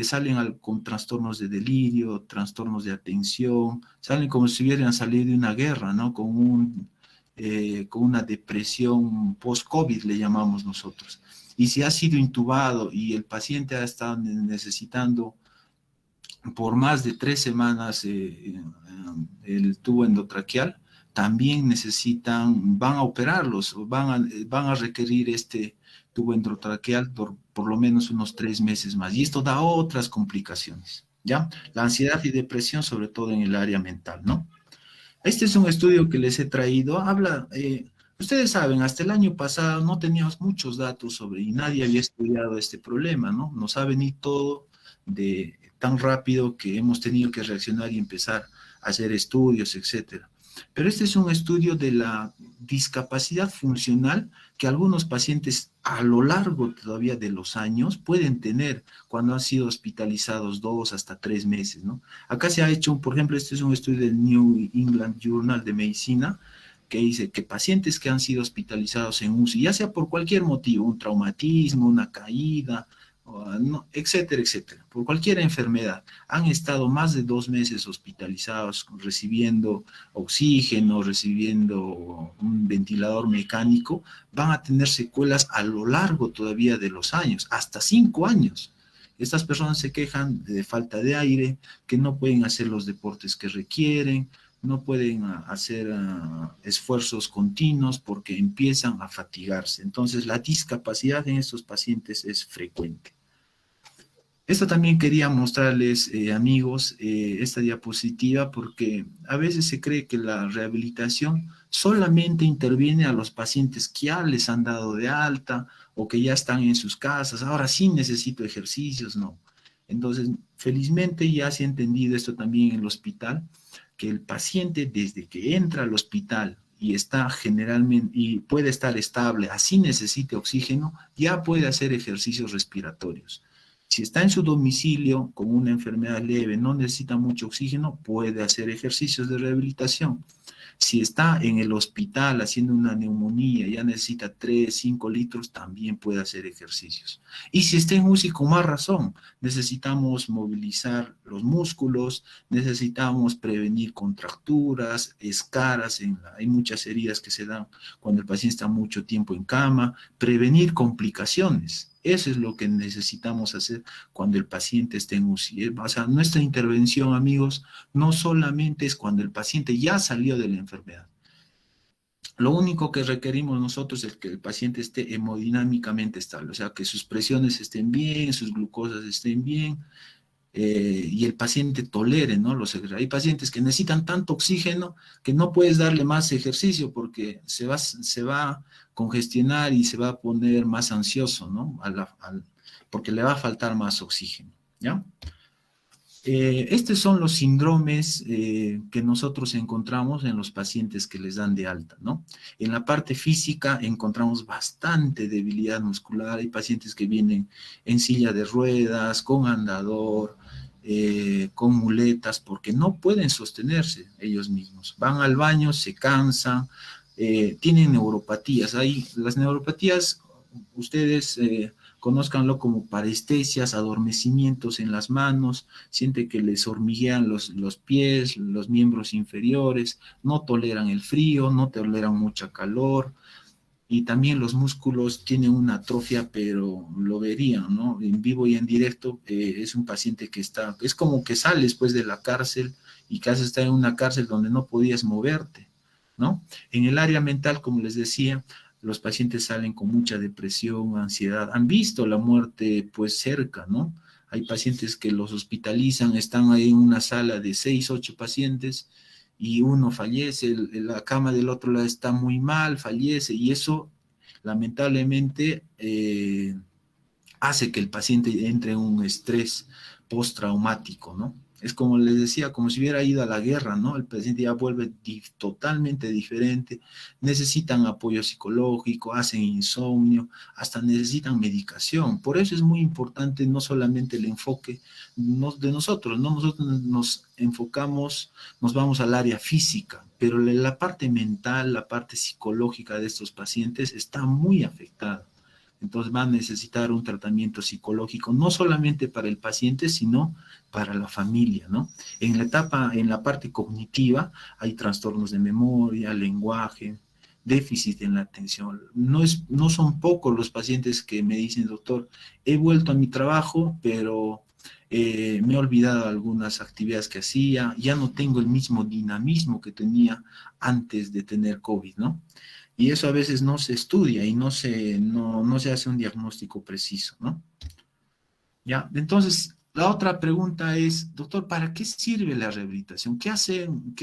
Speaker 6: salen con trastornos de delirio, trastornos de atención, salen como si hubieran salido de una guerra, ¿no? Con una depresión post-COVID, le llamamos nosotros. Y si ha sido intubado y el paciente ha estado necesitando por más de 3 semanas el tubo endotraqueal, también van a operarlos, van a requerir este tubo endotraqueal por lo menos unos 3 meses más. Y esto da otras complicaciones, ¿ya? La ansiedad y depresión, sobre todo en el área mental, ¿no? Este es un estudio que les he traído, ustedes saben, hasta el año pasado no teníamos muchos datos y nadie había estudiado este problema, ¿no? Nos ha venido todo tan rápido que hemos tenido que reaccionar y empezar a hacer estudios, etcétera. Pero este es un estudio de la discapacidad funcional que algunos pacientes a lo largo todavía de los años pueden tener cuando han sido hospitalizados 2 hasta 3 meses, ¿no? Acá se ha hecho, por ejemplo, este es un estudio del New England Journal de Medicina, que dice que pacientes que han sido hospitalizados en UCI, ya sea por cualquier motivo, un traumatismo, una caída, etcétera, etcétera, por cualquier enfermedad, han estado más de 2 meses hospitalizados, recibiendo oxígeno, recibiendo un ventilador mecánico, van a tener secuelas a lo largo todavía de los años, hasta 5 años. Estas personas se quejan de falta de aire, que no pueden hacer los deportes que requieren, no pueden hacer esfuerzos continuos porque empiezan a fatigarse. Entonces, la discapacidad en estos pacientes es frecuente. Esto también quería mostrarles, amigos, esta diapositiva, porque a veces se cree que la rehabilitación solamente interviene a los pacientes que ya les han dado de alta o que ya están en sus casas. Ahora sí necesito ejercicios, no. Entonces, felizmente ya se ha entendido esto también en el hospital, que el paciente desde que entra al hospital y está generalmente, y puede estar estable, así necesite oxígeno, ya puede hacer ejercicios respiratorios. Si está en su domicilio con una enfermedad leve, no necesita mucho oxígeno, puede hacer ejercicios de rehabilitación. Si está en el hospital haciendo una neumonía, ya necesita 3, 5 litros, también puede hacer ejercicios. Y si está en UCI, con más razón, necesitamos movilizar los músculos, necesitamos prevenir contracturas, escaras, hay muchas heridas que se dan cuando el paciente está mucho tiempo en cama, prevenir complicaciones. Eso es lo que necesitamos hacer cuando el paciente esté en UCI. O sea, nuestra intervención, amigos, no solamente es cuando el paciente ya salió de la enfermedad. Lo único que requerimos nosotros es que el paciente esté hemodinámicamente estable, o sea, que sus presiones estén bien, sus glucosas estén bien, y el paciente tolere, ¿no? Hay pacientes que necesitan tanto oxígeno que no puedes darle más ejercicio porque se va a congestionar y se va a poner más ansioso, ¿no? Porque le va a faltar más oxígeno, ¿ya? Estos son los síndromes que nosotros encontramos en los pacientes que les dan de alta, ¿no? En la parte física encontramos bastante debilidad muscular. Hay pacientes que vienen en silla de ruedas, con andador, con muletas, porque no pueden sostenerse ellos mismos. Van al baño, se cansan, tienen neuropatías. Las neuropatías, ustedes conózcanlo como parestesias, adormecimientos en las manos, siente que les hormiguean los pies, los miembros inferiores, no toleran el frío, no toleran mucha calor, y también los músculos tienen una atrofia, pero lo verían, ¿no? En vivo y en directo, es un paciente que es como que sales después de la cárcel y casi está en una cárcel donde no podías moverte, ¿no? En el área mental, como les decía, los pacientes salen con mucha depresión, ansiedad, han visto la muerte pues cerca, ¿no? Hay pacientes que los hospitalizan, están ahí en una sala de 6, 8 pacientes y uno fallece, la cama del otro lado está muy mal, fallece, y eso lamentablemente hace que el paciente entre en un estrés postraumático, ¿no? Es como les decía, como si hubiera ido a la guerra, ¿no? El paciente ya vuelve totalmente diferente, necesitan apoyo psicológico, hacen insomnio, hasta necesitan medicación. Por eso es muy importante no solamente el enfoque de nosotros, ¿no? Nosotros nos enfocamos, nos vamos al área física, pero la parte mental, la parte psicológica de estos pacientes está muy afectada. Entonces van a necesitar un tratamiento psicológico, no solamente para el paciente, sino para la familia, ¿no? En la parte cognitiva, hay trastornos de memoria, lenguaje, déficit en la atención. No son pocos los pacientes que me dicen, doctor, he vuelto a mi trabajo, pero me he olvidado algunas actividades que hacía, ya no tengo el mismo dinamismo que tenía antes de tener COVID, ¿no? Y eso a veces no se estudia y no se hace un diagnóstico preciso, ¿no? Ya, entonces, la otra pregunta es, doctor, ¿para qué sirve la rehabilitación? ¿Qué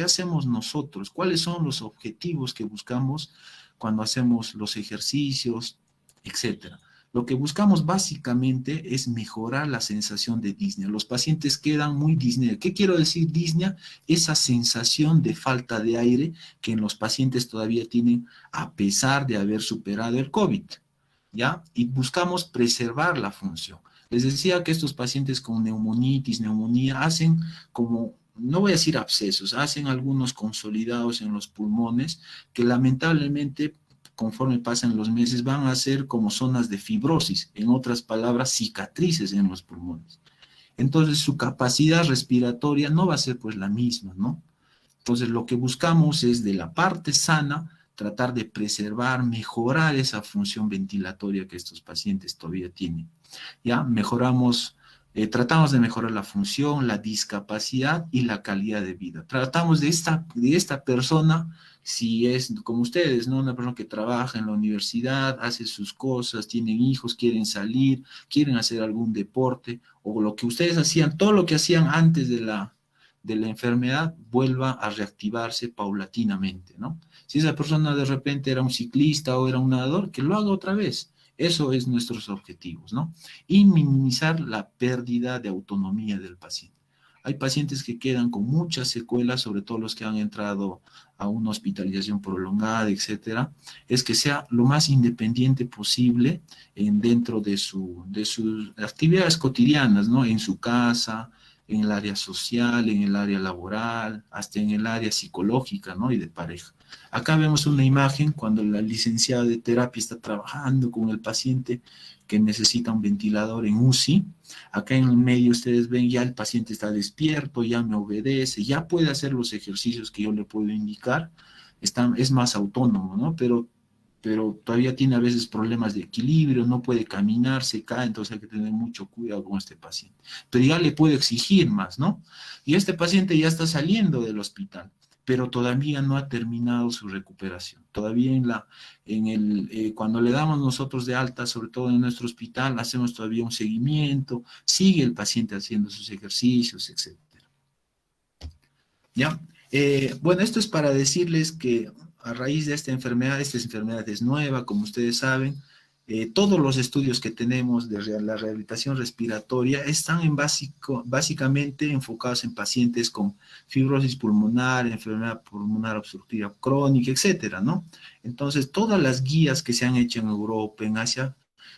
Speaker 6: hacemos nosotros? ¿Cuáles son los objetivos que buscamos cuando hacemos los ejercicios, etcétera? Lo que buscamos básicamente es mejorar la sensación de disnea. Los pacientes quedan muy disnea. ¿Qué quiero decir disnea? Esa sensación de falta de aire que en los pacientes todavía tienen a pesar de haber superado el COVID, ¿ya? Y buscamos preservar la función. Les decía que estos pacientes con neumonitis, neumonía, hacen como, no voy a decir abscesos, hacen algunos consolidados en los pulmones que lamentablemente conforme pasan los meses, van a ser como zonas de fibrosis, en otras palabras, cicatrices en los pulmones. Entonces, su capacidad respiratoria no va a ser pues la misma, ¿no? Entonces, lo que buscamos es de la parte sana, tratar de preservar, mejorar esa función ventilatoria que estos pacientes todavía tienen. Ya mejoramos, tratamos de mejorar la función, la discapacidad y la calidad de vida. Tratamos de esta persona, si es como ustedes, ¿no? Una persona que trabaja en la universidad, hace sus cosas, tienen hijos, quieren salir, quieren hacer algún deporte, o lo que ustedes hacían, todo lo que hacían antes de la enfermedad, vuelva a reactivarse paulatinamente, ¿no? Si esa persona de repente era un ciclista o era un nadador, que lo haga otra vez. Eso es nuestros objetivos, ¿no? Y minimizar la pérdida de autonomía del paciente. Hay pacientes que quedan con muchas secuelas, sobre todo los que han entrado a una hospitalización prolongada, etcétera, es que sea lo más independiente posible dentro de sus actividades cotidianas, ¿no? En su casa, en el área social, en el área laboral, hasta en el área psicológica, ¿no? Y de pareja. Acá vemos una imagen cuando la licenciada de terapia está trabajando con el paciente que necesita un ventilador en UCI. Acá en el medio ustedes ven ya el paciente está despierto, ya me obedece, ya puede hacer los ejercicios que yo le puedo indicar, es más autónomo, ¿no? Pero todavía tiene a veces problemas de equilibrio, no puede caminar, se cae, entonces hay que tener mucho cuidado con este paciente. Pero ya le puedo exigir más, ¿no? Y este paciente ya está saliendo del hospital, pero todavía no ha terminado su recuperación. Todavía cuando le damos nosotros de alta, sobre todo en nuestro hospital, hacemos todavía un seguimiento, sigue el paciente haciendo sus ejercicios, etc. ¿Ya? Bueno, esto es para decirles que a raíz de esta enfermedad es nueva, como ustedes saben, todos los estudios que tenemos de la rehabilitación respiratoria están básicamente enfocados en pacientes con fibrosis pulmonar, enfermedad pulmonar obstructiva crónica, etcétera, ¿no? Entonces, todas las guías que se han hecho en Europa, en Asia,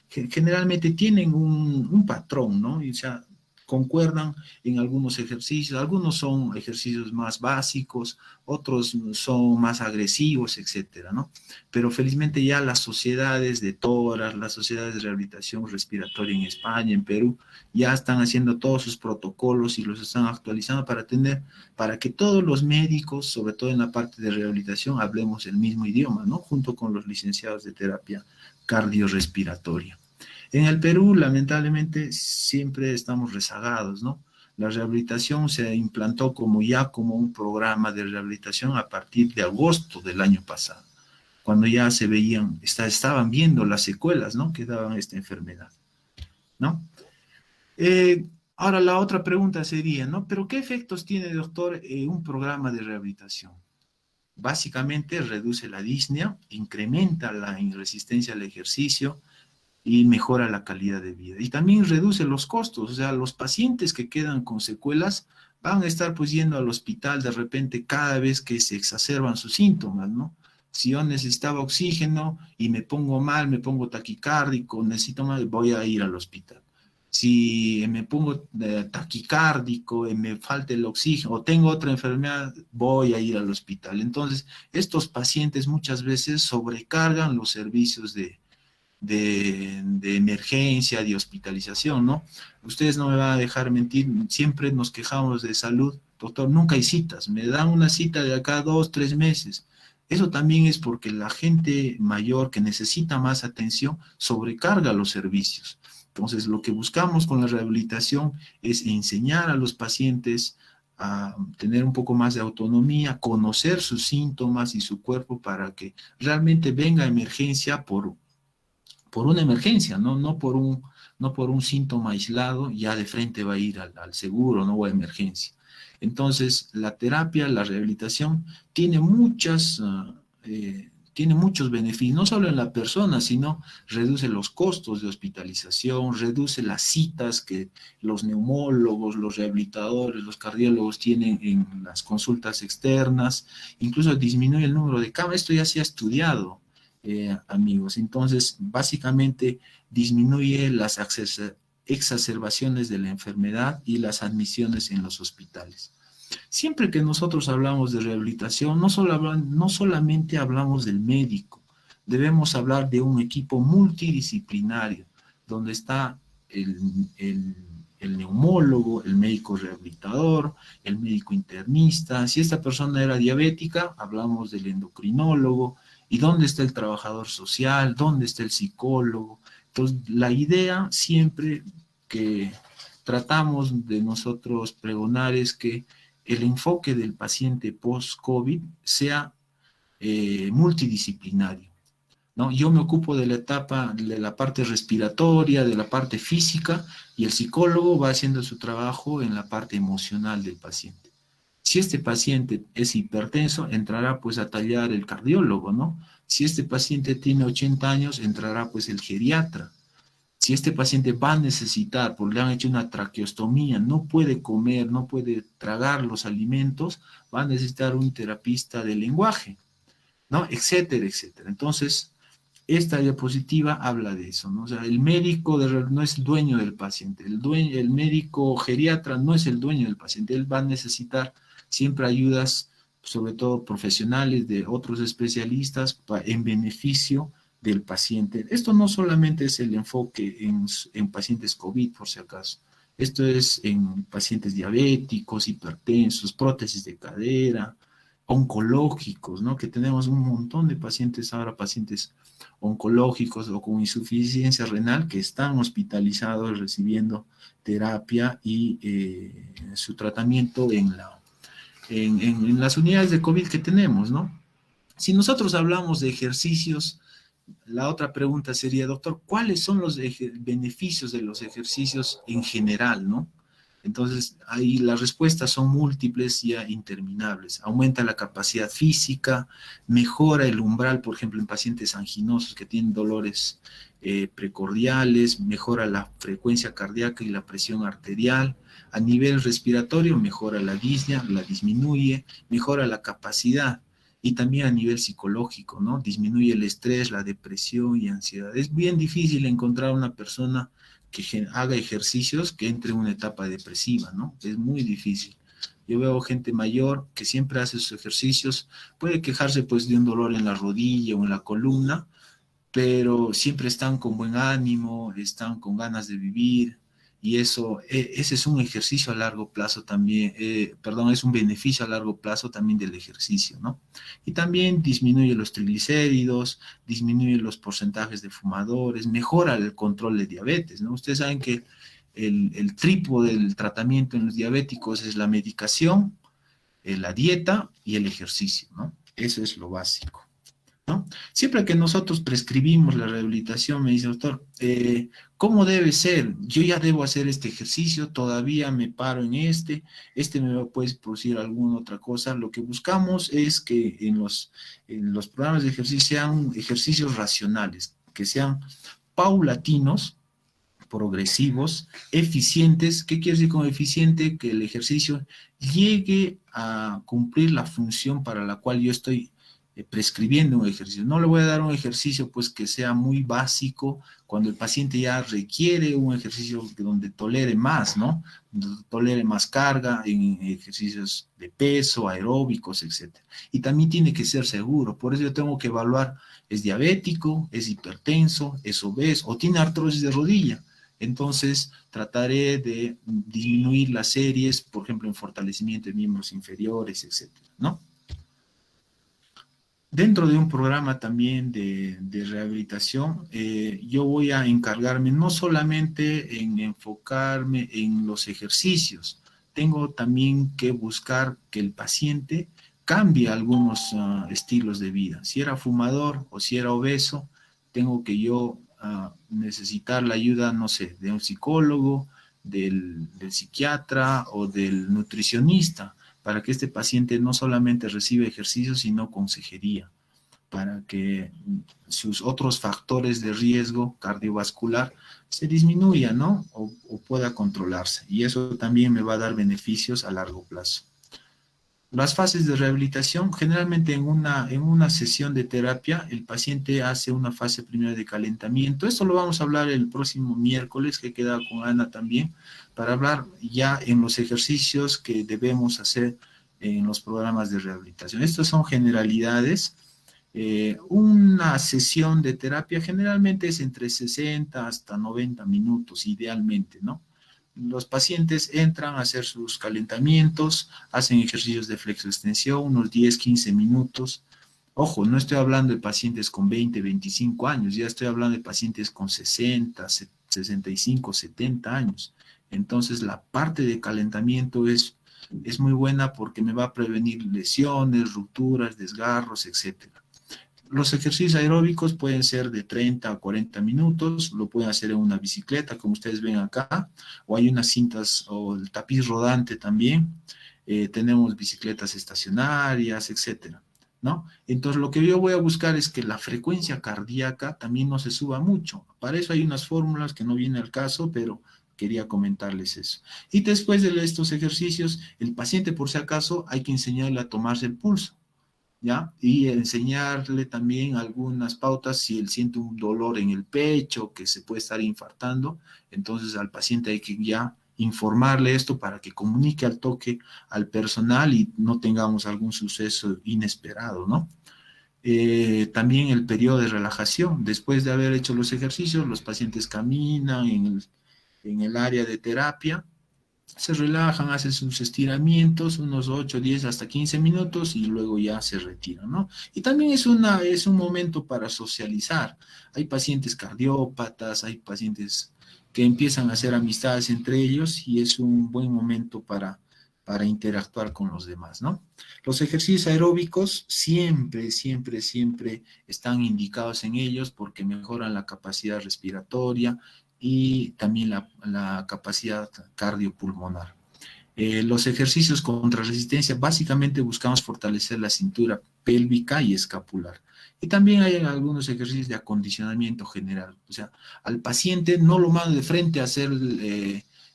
Speaker 6: generalmente tienen un patrón, ¿no? Y, o sea, concuerdan en algunos ejercicios, algunos son ejercicios más básicos, otros son más agresivos, etcétera, ¿no? Pero felizmente ya las sociedades de TORAS, las sociedades de rehabilitación respiratoria en España, en Perú, ya están haciendo todos sus protocolos y los están actualizando para que todos los médicos, sobre todo en la parte de rehabilitación, hablemos el mismo idioma, ¿no? Junto con los licenciados de terapia cardiorrespiratoria. En el Perú, lamentablemente, siempre estamos rezagados, ¿no? La rehabilitación se implantó como un programa de rehabilitación a partir de agosto del año pasado, cuando ya se veían, estaban viendo las secuelas, ¿no?, que daban esta enfermedad, ¿no? Ahora la otra pregunta sería, ¿no? ¿Pero qué efectos tiene, doctor, un programa de rehabilitación? Básicamente reduce la disnea, incrementa la resistencia al ejercicio y mejora la calidad de vida. Y también reduce los costos, o sea, los pacientes que quedan con secuelas van a estar pues yendo al hospital de repente cada vez que se exacerban sus síntomas, ¿no? Si yo necesitaba oxígeno y me pongo mal, me pongo taquicárdico, necesito más, voy a ir al hospital. Si me pongo taquicárdico, me falta el oxígeno o tengo otra enfermedad, voy a ir al hospital. Entonces, estos pacientes muchas veces sobrecargan los servicios de emergencia, de hospitalización, ¿no? Ustedes no me van a dejar mentir, siempre nos quejamos de salud, doctor, nunca hay citas, me dan una cita de acá 2, 3 meses. Eso también es porque la gente mayor que necesita más atención sobrecarga los servicios. Entonces, lo que buscamos con la rehabilitación es enseñar a los pacientes a tener un poco más de autonomía, conocer sus síntomas y su cuerpo para que realmente venga a emergencia por una emergencia, ¿no? No por un síntoma aislado, ya de frente va a ir al seguro, ¿no? O a emergencia. Entonces, la terapia, la rehabilitación, tiene tiene muchos beneficios, no solo en la persona, sino reduce los costos de hospitalización, reduce las citas que los neumólogos, los rehabilitadores, los cardiólogos tienen en las consultas externas, incluso disminuye el número de camas. Esto ya se ha estudiado, amigos. Entonces, básicamente disminuye las exacerbaciones de la enfermedad y las admisiones en los hospitales. Siempre que nosotros hablamos de rehabilitación, no solamente hablamos del médico, debemos hablar de un equipo multidisciplinario, donde está el neumólogo, el médico rehabilitador, el médico internista. Si esta persona era diabética, hablamos del endocrinólogo. ¿Y dónde está el trabajador social? ¿Dónde está el psicólogo? Entonces, la idea siempre que tratamos de nosotros pregonar es que el enfoque del paciente post-COVID sea multidisciplinario, ¿no? Yo me ocupo de la etapa, de la parte respiratoria, de la parte física, y el psicólogo va haciendo su trabajo en la parte emocional del paciente. Si este paciente es hipertenso, entrará pues a tallar el cardiólogo, ¿no? Si este paciente tiene 80 años, entrará pues el geriatra. Si este paciente va a necesitar, porque le han hecho una traqueostomía, no puede comer, no puede tragar los alimentos, va a necesitar un terapista de lenguaje, ¿no? Etcétera, etcétera. Entonces, esta diapositiva habla de eso, ¿no? O sea, el médico no es dueño del paciente, el médico geriatra no es el dueño del paciente, él va a necesitar siempre ayudas, sobre todo profesionales, de otros especialistas, en beneficio del paciente. Esto no solamente es el enfoque en pacientes COVID, por si acaso. Esto es en pacientes diabéticos, hipertensos, prótesis de cadera, oncológicos, ¿no? Que tenemos un montón de pacientes ahora, pacientes oncológicos o con insuficiencia renal que están hospitalizados recibiendo terapia y su tratamiento en las unidades de COVID que tenemos, ¿no? Si nosotros hablamos de ejercicios, la otra pregunta sería, doctor, ¿cuáles son los beneficios de los ejercicios en general, no? Entonces, ahí las respuestas son múltiples y interminables. Aumenta la capacidad física, mejora el umbral, por ejemplo, en pacientes anginosos que tienen dolores precordiales, mejora la frecuencia cardíaca y la presión arterial. A nivel respiratorio, mejora la disnea, la disminuye, mejora la capacidad. Y también a nivel psicológico, ¿no? Disminuye el estrés, la depresión y ansiedad. Es bien difícil encontrar una persona que haga ejercicios que entre en una etapa depresiva, ¿no? Es muy difícil. Yo veo gente mayor que siempre hace sus ejercicios, puede quejarse pues de un dolor en la rodilla o en la columna, pero siempre están con buen ánimo, están con ganas de vivir, y ese es un ejercicio a largo plazo también, es un beneficio a largo plazo también del ejercicio, ¿no? Y también disminuye los triglicéridos, disminuye los porcentajes de fumadores, mejora el control de diabetes, ¿no? Ustedes saben que el trípode del tratamiento en los diabéticos es la medicación, la dieta y el ejercicio, ¿no? Eso es lo básico. ¿no? Siempre que nosotros prescribimos la rehabilitación, me dice, doctor, ¿cómo debe ser? Yo ya debo hacer este ejercicio, todavía me paro en este me puede producir alguna otra cosa. Lo que buscamos es que en los programas de ejercicio sean ejercicios racionales, que sean paulatinos, progresivos, eficientes. ¿Qué quiere decir con eficiente? Que el ejercicio llegue a cumplir la función para la cual yo estoy prescribiendo un ejercicio. No le voy a dar un ejercicio pues que sea muy básico cuando el paciente ya requiere un ejercicio donde tolere más, ¿no? Donde tolere más carga en ejercicios de peso, aeróbicos, etc. Y también tiene que ser seguro. Por eso yo tengo que evaluar, ¿es diabético, es hipertenso, es obeso o tiene artrosis de rodilla? Entonces, trataré de disminuir las series, por ejemplo, en fortalecimiento de miembros inferiores, etcétera, ¿no? Dentro de un programa también de rehabilitación, yo voy a encargarme no solamente en enfocarme en los ejercicios, tengo también que buscar que el paciente cambie algunos estilos de vida. Si era fumador o si era obeso, tengo que yo necesitar la ayuda, no sé, de un psicólogo, del psiquiatra o del nutricionista, para que este paciente no solamente reciba ejercicio, sino consejería, para que sus otros factores de riesgo cardiovascular se disminuyan, ¿no? O pueda controlarse. Y eso también me va a dar beneficios a largo plazo. Las fases de rehabilitación, generalmente en una sesión de terapia, el paciente hace una fase primera de calentamiento. Esto lo vamos a hablar el próximo miércoles, que queda con Ana también, para hablar ya en los ejercicios que debemos hacer en los programas de rehabilitación. Estas son generalidades. Una sesión de terapia generalmente es entre 60 hasta 90 minutos, idealmente, ¿no? Los pacientes entran a hacer sus calentamientos, hacen ejercicios de flexoextensión, unos 10, 15 minutos. Ojo, no estoy hablando de pacientes con 20, 25 años, ya estoy hablando de pacientes con 60, 65, 70 años. Entonces, la parte de calentamiento es muy buena porque me va a prevenir lesiones, rupturas, desgarros, etcétera. Los ejercicios aeróbicos pueden ser de 30 a 40 minutos, lo pueden hacer en una bicicleta, como ustedes ven acá, o hay unas cintas o el tapiz rodante también, tenemos bicicletas estacionarias, etcétera, ¿no? Entonces, lo que yo voy a buscar es que la frecuencia cardíaca también no se suba mucho. Para eso hay unas fórmulas que no viene al caso, pero quería comentarles eso. Y después de estos ejercicios, el paciente, por si acaso, hay que enseñarle a tomarse el pulso, ¿ya? Y enseñarle también algunas pautas si él siente un dolor en el pecho, que se puede estar infartando, entonces al paciente hay que ya informarle esto para que comunique al toque al personal y no tengamos algún suceso inesperado, ¿no? También el periodo de relajación. Después de haber hecho los ejercicios, los pacientes caminan en el área de terapia, se relajan, hacen sus estiramientos, unos 8, 10, hasta 15 minutos y luego ya se retiran, ¿no? Y también es un momento para socializar. Hay pacientes cardiópatas, hay pacientes que empiezan a hacer amistades entre ellos y es un buen momento para interactuar con los demás, ¿no? Los ejercicios aeróbicos siempre, siempre, siempre están indicados en ellos porque mejoran la capacidad respiratoria y también la capacidad cardiopulmonar. Los ejercicios contra resistencia, básicamente buscamos fortalecer la cintura pélvica y escapular. Y también hay algunos ejercicios de acondicionamiento general. O sea, al paciente no lo mando de frente a hacer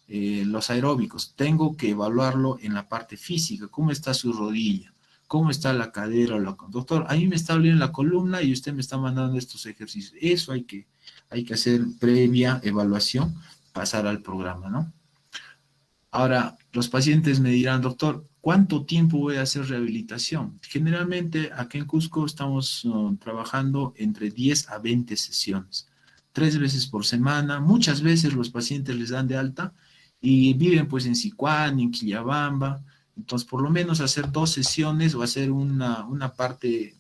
Speaker 6: los aeróbicos. Tengo que evaluarlo en la parte física. ¿Cómo está su rodilla? ¿Cómo está la cadera? Doctor, a mí me está doliendo la columna y usted me está mandando estos ejercicios. Eso hay que hacer previa evaluación, pasar al programa, ¿no? Ahora, los pacientes me dirán, doctor, ¿cuánto tiempo voy a hacer rehabilitación? Generalmente, aquí en Cusco estamos trabajando entre 10 a 20 sesiones, 3 veces por semana. Muchas veces los pacientes les dan de alta y viven pues en Sicuán, en Quillabamba. Entonces, por lo menos hacer 2 sesiones o hacer una parte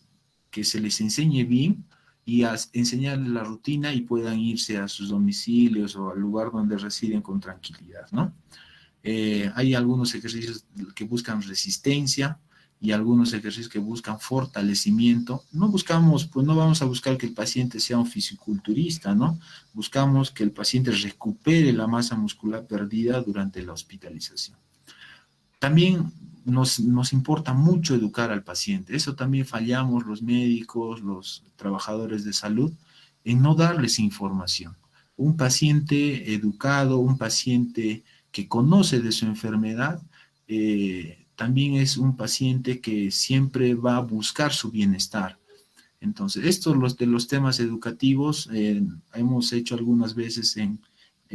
Speaker 6: que se les enseñe bien y enseñarles la rutina y puedan irse a sus domicilios o al lugar donde residen con tranquilidad, ¿no? Hay algunos ejercicios que buscan resistencia, y algunos ejercicios que buscan fortalecimiento. No buscamos, pues no vamos a buscar que el paciente sea un fisiculturista, ¿no? Buscamos que el paciente recupere la masa muscular perdida durante la hospitalización. También nos importa mucho educar al paciente. Eso también fallamos los médicos, los trabajadores de salud, en no darles información. Un paciente educado, un paciente que conoce de su enfermedad, también es un paciente que siempre va a buscar su bienestar. Entonces, estos de los temas educativos hemos hecho algunas veces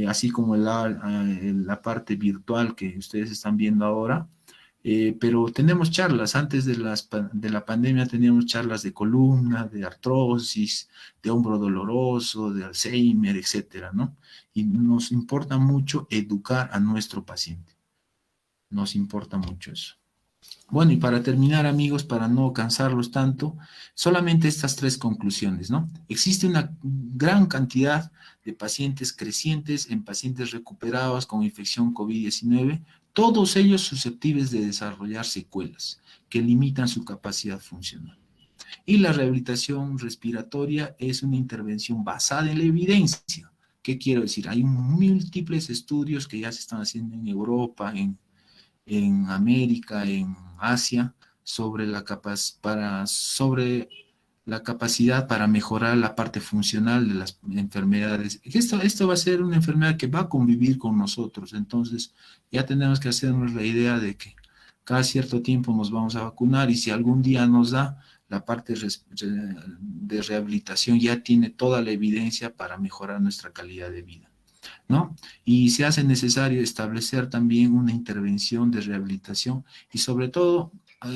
Speaker 6: así como la parte virtual que ustedes están viendo ahora, pero tenemos charlas. Antes de la pandemia teníamos charlas de columna, de artrosis, de hombro doloroso, de Alzheimer, etcétera, ¿no? Y nos importa mucho educar a nuestro paciente. Nos importa mucho eso. Bueno, y para terminar, amigos, para no cansarlos tanto, solamente estas 3 conclusiones, ¿no? Existe una gran cantidad de pacientes crecientes en pacientes recuperados con infección COVID-19, todos ellos susceptibles de desarrollar secuelas que limitan su capacidad funcional. Y la rehabilitación respiratoria es una intervención basada en la evidencia. ¿Qué quiero decir? Hay múltiples estudios que ya se están haciendo en Europa, en América, en Asia, sobre la capacidad para mejorar la parte funcional de las enfermedades. Esto va a ser una enfermedad que va a convivir con nosotros, entonces ya tenemos que hacernos la idea de que cada cierto tiempo nos vamos a vacunar, y si algún día nos da, la parte de rehabilitación ya tiene toda la evidencia para mejorar nuestra calidad de vida, ¿no? Y se hace necesario establecer también una intervención de rehabilitación y sobre todo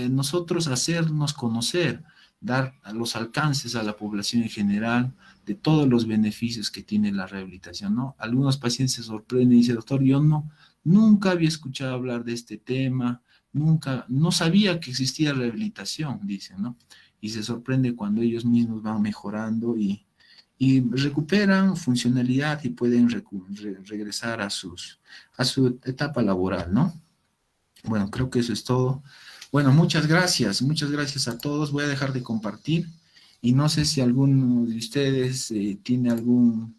Speaker 6: nosotros hacernos conocer, dar los alcances a la población en general de todos los beneficios que tiene la rehabilitación, ¿no? Algunos pacientes se sorprenden y dicen, doctor, yo nunca había escuchado hablar de este tema, no sabía que existía rehabilitación, dicen, ¿no? Y se sorprende cuando ellos mismos van mejorando y recuperan funcionalidad y pueden regresar a su etapa laboral, ¿no? Bueno, creo que eso es todo. Bueno, muchas gracias a todos. Voy a dejar de compartir y no sé si alguno de ustedes tiene algún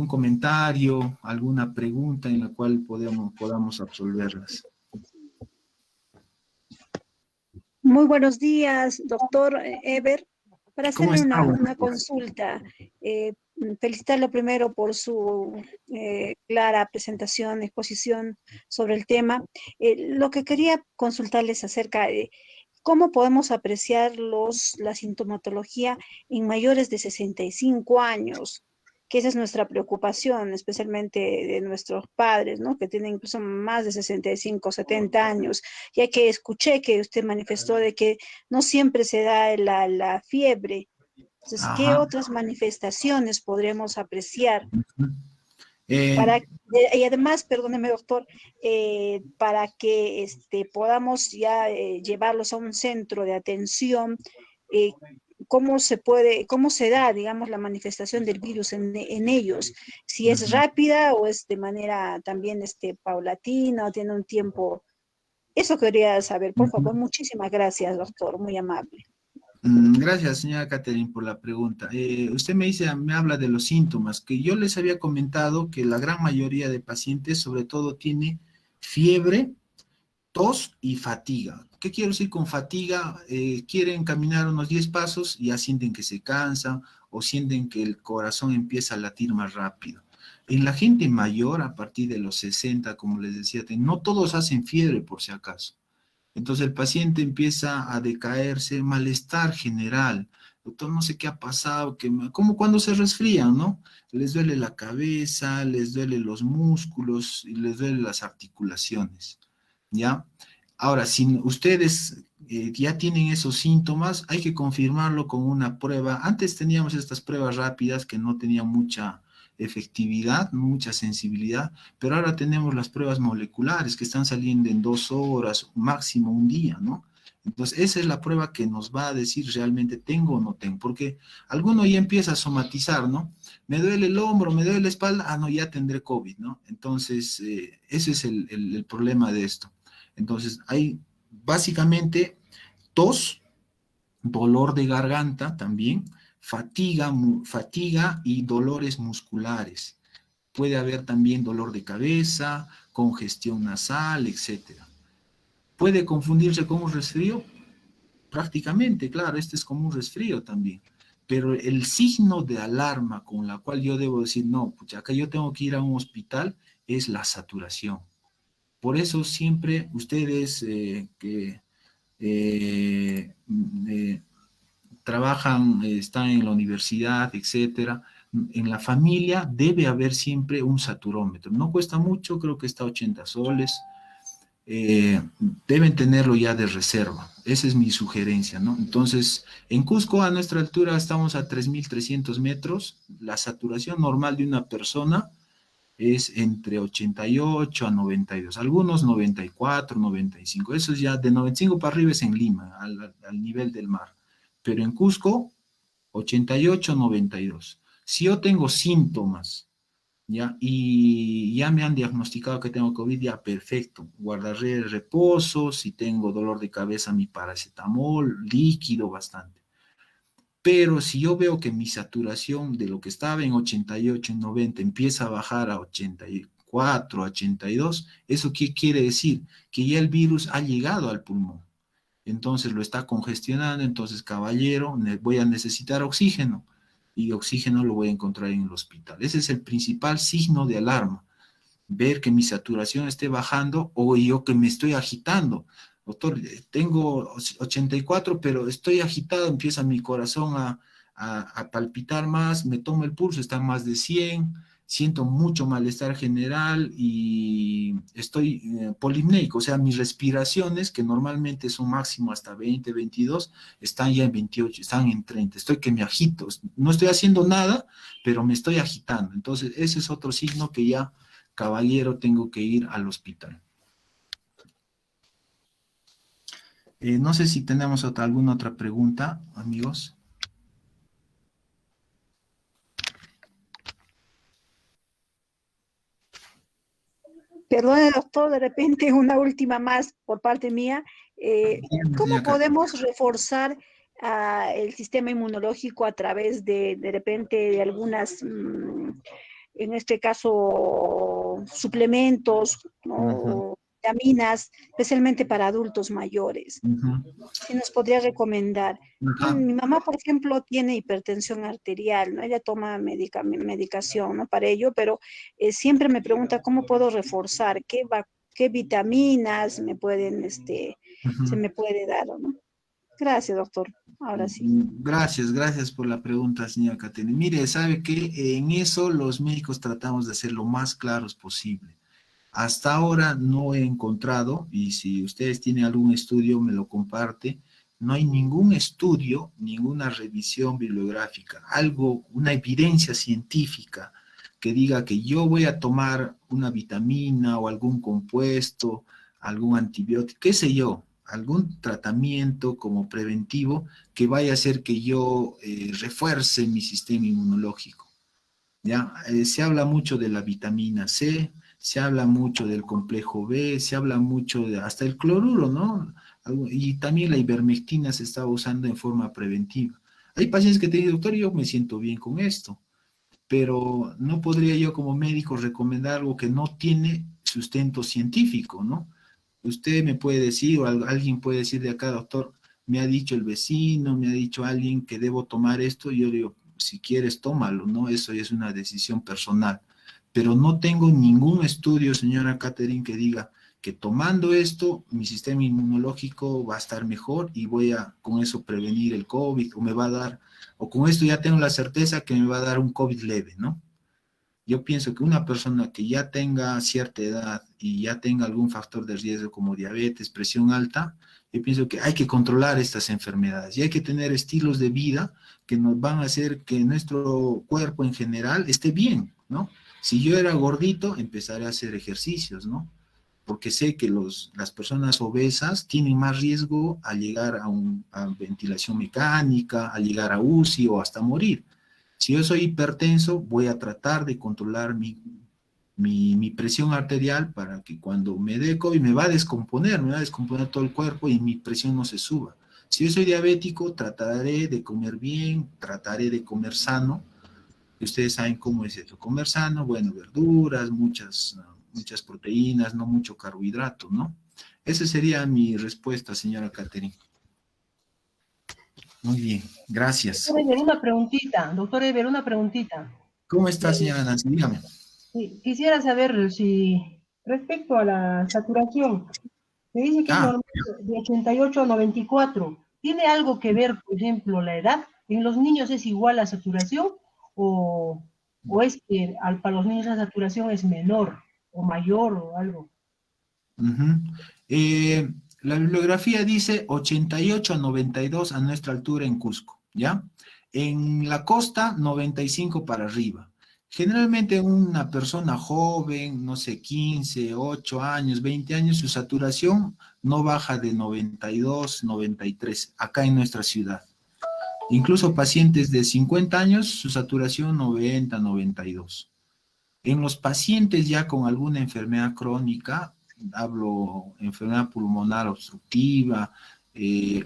Speaker 6: comentario, alguna pregunta en la cual podamos absolverlas.
Speaker 8: Muy buenos días, doctor Eber. Para
Speaker 6: ¿Cómo
Speaker 8: hacerle
Speaker 6: está?
Speaker 8: una consulta, felicitarlo primero por su clara presentación, exposición sobre el tema. Lo que quería consultarles acerca de cómo podemos apreciar la sintomatología en mayores de 65 años, que esa es nuestra preocupación, especialmente de nuestros padres, ¿no? Que tienen incluso más de 65, 70 años, ya que escuché que usted manifestó de que no siempre se da la fiebre. Entonces, ¿qué
Speaker 6: Ajá.
Speaker 8: otras manifestaciones podremos apreciar?
Speaker 6: Eh,
Speaker 8: Y además, perdóneme, doctor, para que podamos ya llevarlos a un centro de atención, ¿cómo se da, digamos, la manifestación del virus en ellos? Si es rápida o es de manera también paulatina o tiene un tiempo. Eso quería saber, por favor. Muchísimas gracias, doctor, muy amable.
Speaker 6: Gracias, señora Catherine, por la pregunta. Usted me habla de los síntomas, que yo les había comentado que la gran mayoría de pacientes, sobre todo, tiene fiebre, tos y fatiga. ¿Qué quiero decir con fatiga? Quieren caminar unos 10 pasos y ya sienten que se cansan o sienten que el corazón empieza a latir más rápido. En la gente mayor, a partir de los 60, como les decía, no todos hacen fiebre, por si acaso. Entonces el paciente empieza a decaerse, malestar general. Doctor, no sé qué ha pasado, como cuando se resfrían, ¿no? Les duele la cabeza, les duelen los músculos y les duelen las articulaciones, ¿ya? Ahora, si ustedes ya tienen esos síntomas, hay que confirmarlo con una prueba. Antes teníamos estas pruebas rápidas que no tenían mucha efectividad, mucha sensibilidad, pero ahora tenemos las pruebas moleculares que están saliendo en 2 horas, máximo un día, ¿no? Entonces, esa es la prueba que nos va a decir realmente tengo o no tengo, porque alguno ya empieza a somatizar, ¿no? Me duele el hombro, me duele la espalda, no, ya tendré COVID, ¿no? Entonces, ese es el problema de esto. Entonces, hay básicamente tos, dolor de garganta también, fatiga y dolores musculares. Puede haber también dolor de cabeza, congestión nasal, etc. ¿Puede confundirse con un resfrío? Prácticamente, claro, este es como un resfrío también. Pero el signo de alarma con la cual yo debo decir, no, pues acá yo tengo que ir a un hospital, es la saturación. Por eso siempre ustedes que trabajan, están en la universidad, etcétera, en la familia debe haber siempre un saturómetro. No cuesta mucho, creo que está 80 soles. Deben tenerlo ya de reserva. Esa es mi sugerencia, ¿no? Entonces, en Cusco, a nuestra altura, estamos a 3.300 metros. La saturación normal de una persona es entre 88 a 92. Algunos 94, 95. Eso es ya de 95 para arriba es en Lima, al nivel del mar. Pero en Cusco, 88, 92. Si yo tengo síntomas, ¿ya? Y ya me han diagnosticado que tengo COVID, ya perfecto. Guardaré reposo, si tengo dolor de cabeza, mi paracetamol, líquido bastante. Pero si yo veo que mi saturación de lo que estaba en 88, en 90, empieza a bajar a 84, 82, ¿eso qué quiere decir? Que ya el virus ha llegado al pulmón. Entonces lo está congestionando, entonces caballero, voy a necesitar oxígeno y oxígeno lo voy a encontrar en el hospital. Ese es el principal signo de alarma, ver que mi saturación esté bajando o yo que me estoy agitando. Doctor, tengo 84, pero estoy agitado, empieza mi corazón a palpitar más, me tomo el pulso, está más de 100, siento mucho malestar general y estoy polipneico, o sea, mis respiraciones, que normalmente son máximo hasta 20, 22, están ya en 28, están en 30, estoy que me agito, no estoy haciendo nada, pero me estoy agitando. Entonces, ese es otro signo que ya, caballero, tengo que ir al hospital. No sé si tenemos alguna otra pregunta, amigos.
Speaker 8: Perdone, doctor, de repente una última más por parte mía. ¿Cómo podemos reforzar el sistema inmunológico a través de repente de algunas, en este caso, suplementos, ¿no? Vitaminas, especialmente para adultos mayores? ¿Qué nos podría recomendar? Mi mamá, por ejemplo, tiene hipertensión arterial, ¿no? Ella toma medicación, ¿no? Para ello, pero siempre me pregunta cómo puedo reforzar, qué vitaminas me pueden, se me puede dar, ¿no? Gracias, doctor. Ahora sí.
Speaker 6: Gracias por la pregunta, señora Catene. Mire, sabe que en eso los médicos tratamos de ser lo más claros posible. Hasta ahora no he encontrado, y si ustedes tienen algún estudio, me lo comparte, no hay ningún estudio, ninguna revisión bibliográfica, una evidencia científica que diga que yo voy a tomar una vitamina o algún compuesto, algún antibiótico, qué sé yo, algún tratamiento como preventivo que vaya a hacer que yo refuerce mi sistema inmunológico. ¿Ya? Se habla mucho de la vitamina C, se habla mucho del complejo B, se habla mucho hasta el cloruro, ¿no? Y también la ivermectina se está usando en forma preventiva. Hay pacientes que te dicen, doctor, yo me siento bien con esto, pero no podría yo como médico recomendar algo que no tiene sustento científico, ¿no? Usted me puede decir, o alguien puede decir de acá, doctor, me ha dicho el vecino, me ha dicho alguien que debo tomar esto, y yo digo, si quieres, tómalo, ¿no? Eso es una decisión personal. Pero no tengo ningún estudio, señora Catherine, que diga que tomando esto, mi sistema inmunológico va a estar mejor y voy a con eso prevenir el COVID, o me va a dar, o con esto ya tengo la certeza que me va a dar un COVID leve, ¿no? Yo pienso que una persona que ya tenga cierta edad y ya tenga algún factor de riesgo como diabetes, presión alta, yo pienso que hay que controlar estas enfermedades y hay que tener estilos de vida que nos van a hacer que nuestro cuerpo en general esté bien, ¿no? Si yo era gordito, empezaré a hacer ejercicios, ¿no? Porque sé que las personas obesas tienen más riesgo a llegar a ventilación mecánica, a llegar a UCI o hasta morir. Si yo soy hipertenso, voy a tratar de controlar mi presión arterial para que cuando me dé COVID me va a descomponer todo el cuerpo y mi presión no se suba. Si yo soy diabético, trataré de comer bien, trataré de comer sano. Ustedes saben cómo es eso, comer sano, bueno, verduras, muchas proteínas, no mucho carbohidrato, ¿no? Esa sería mi respuesta, señora Catherine. Muy bien, gracias.
Speaker 9: Doctor Eber, una preguntita. Doctor Eber, una preguntita.
Speaker 6: ¿Cómo está, señora Nancy? Dígame.
Speaker 9: Sí, quisiera saber si, respecto a la saturación, se dice que es normal de 88 a 94. ¿Tiene algo que ver, por ejemplo, la edad? ¿En los niños es igual la saturación o es que para los niños la saturación es menor o mayor o algo?
Speaker 6: La bibliografía dice 88 a 92 a nuestra altura en Cusco, ¿ya? En la costa, 95 para arriba. Generalmente una persona joven, no sé, 15, 8 años, 20 años, su saturación no baja de 92, 93, acá en nuestra ciudad. Incluso pacientes de 50 años, su saturación 90, 92. En los pacientes ya con alguna enfermedad crónica, hablo enfermedad pulmonar obstructiva,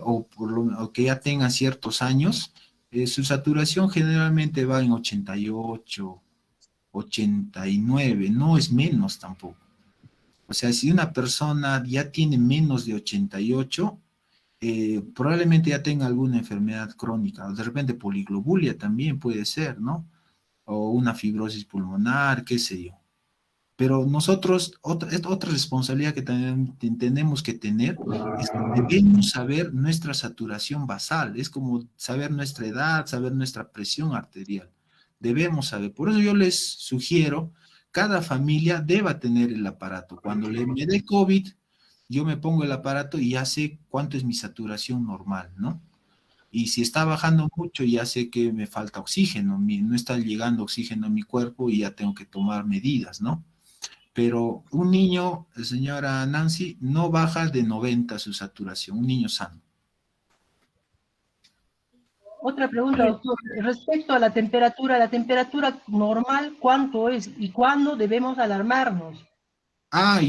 Speaker 6: o que ya tengan ciertos años, su saturación generalmente va en 88, 89, no es menos tampoco. O sea, si una persona ya tiene menos de 88, probablemente ya tenga alguna enfermedad crónica, o de repente poliglobulia también puede ser, ¿no? O una fibrosis pulmonar, qué sé yo. Pero nosotros, otra responsabilidad que también tenemos que tener es que debemos saber nuestra saturación basal, es como saber nuestra edad, saber nuestra presión arterial. Debemos saber, por eso yo les sugiero, cada familia deba tener el aparato. Cuando me dé COVID, yo me pongo el aparato y ya sé cuánto es mi saturación normal, ¿no? Y si está bajando mucho, ya sé que me falta oxígeno, no está llegando oxígeno a mi cuerpo y ya tengo que tomar medidas, ¿no? Pero un niño, señora Nancy, no baja de 90 su saturación, un niño sano.
Speaker 9: Otra pregunta, doctor. Respecto a la temperatura normal, ¿cuánto es y cuándo debemos alarmarnos?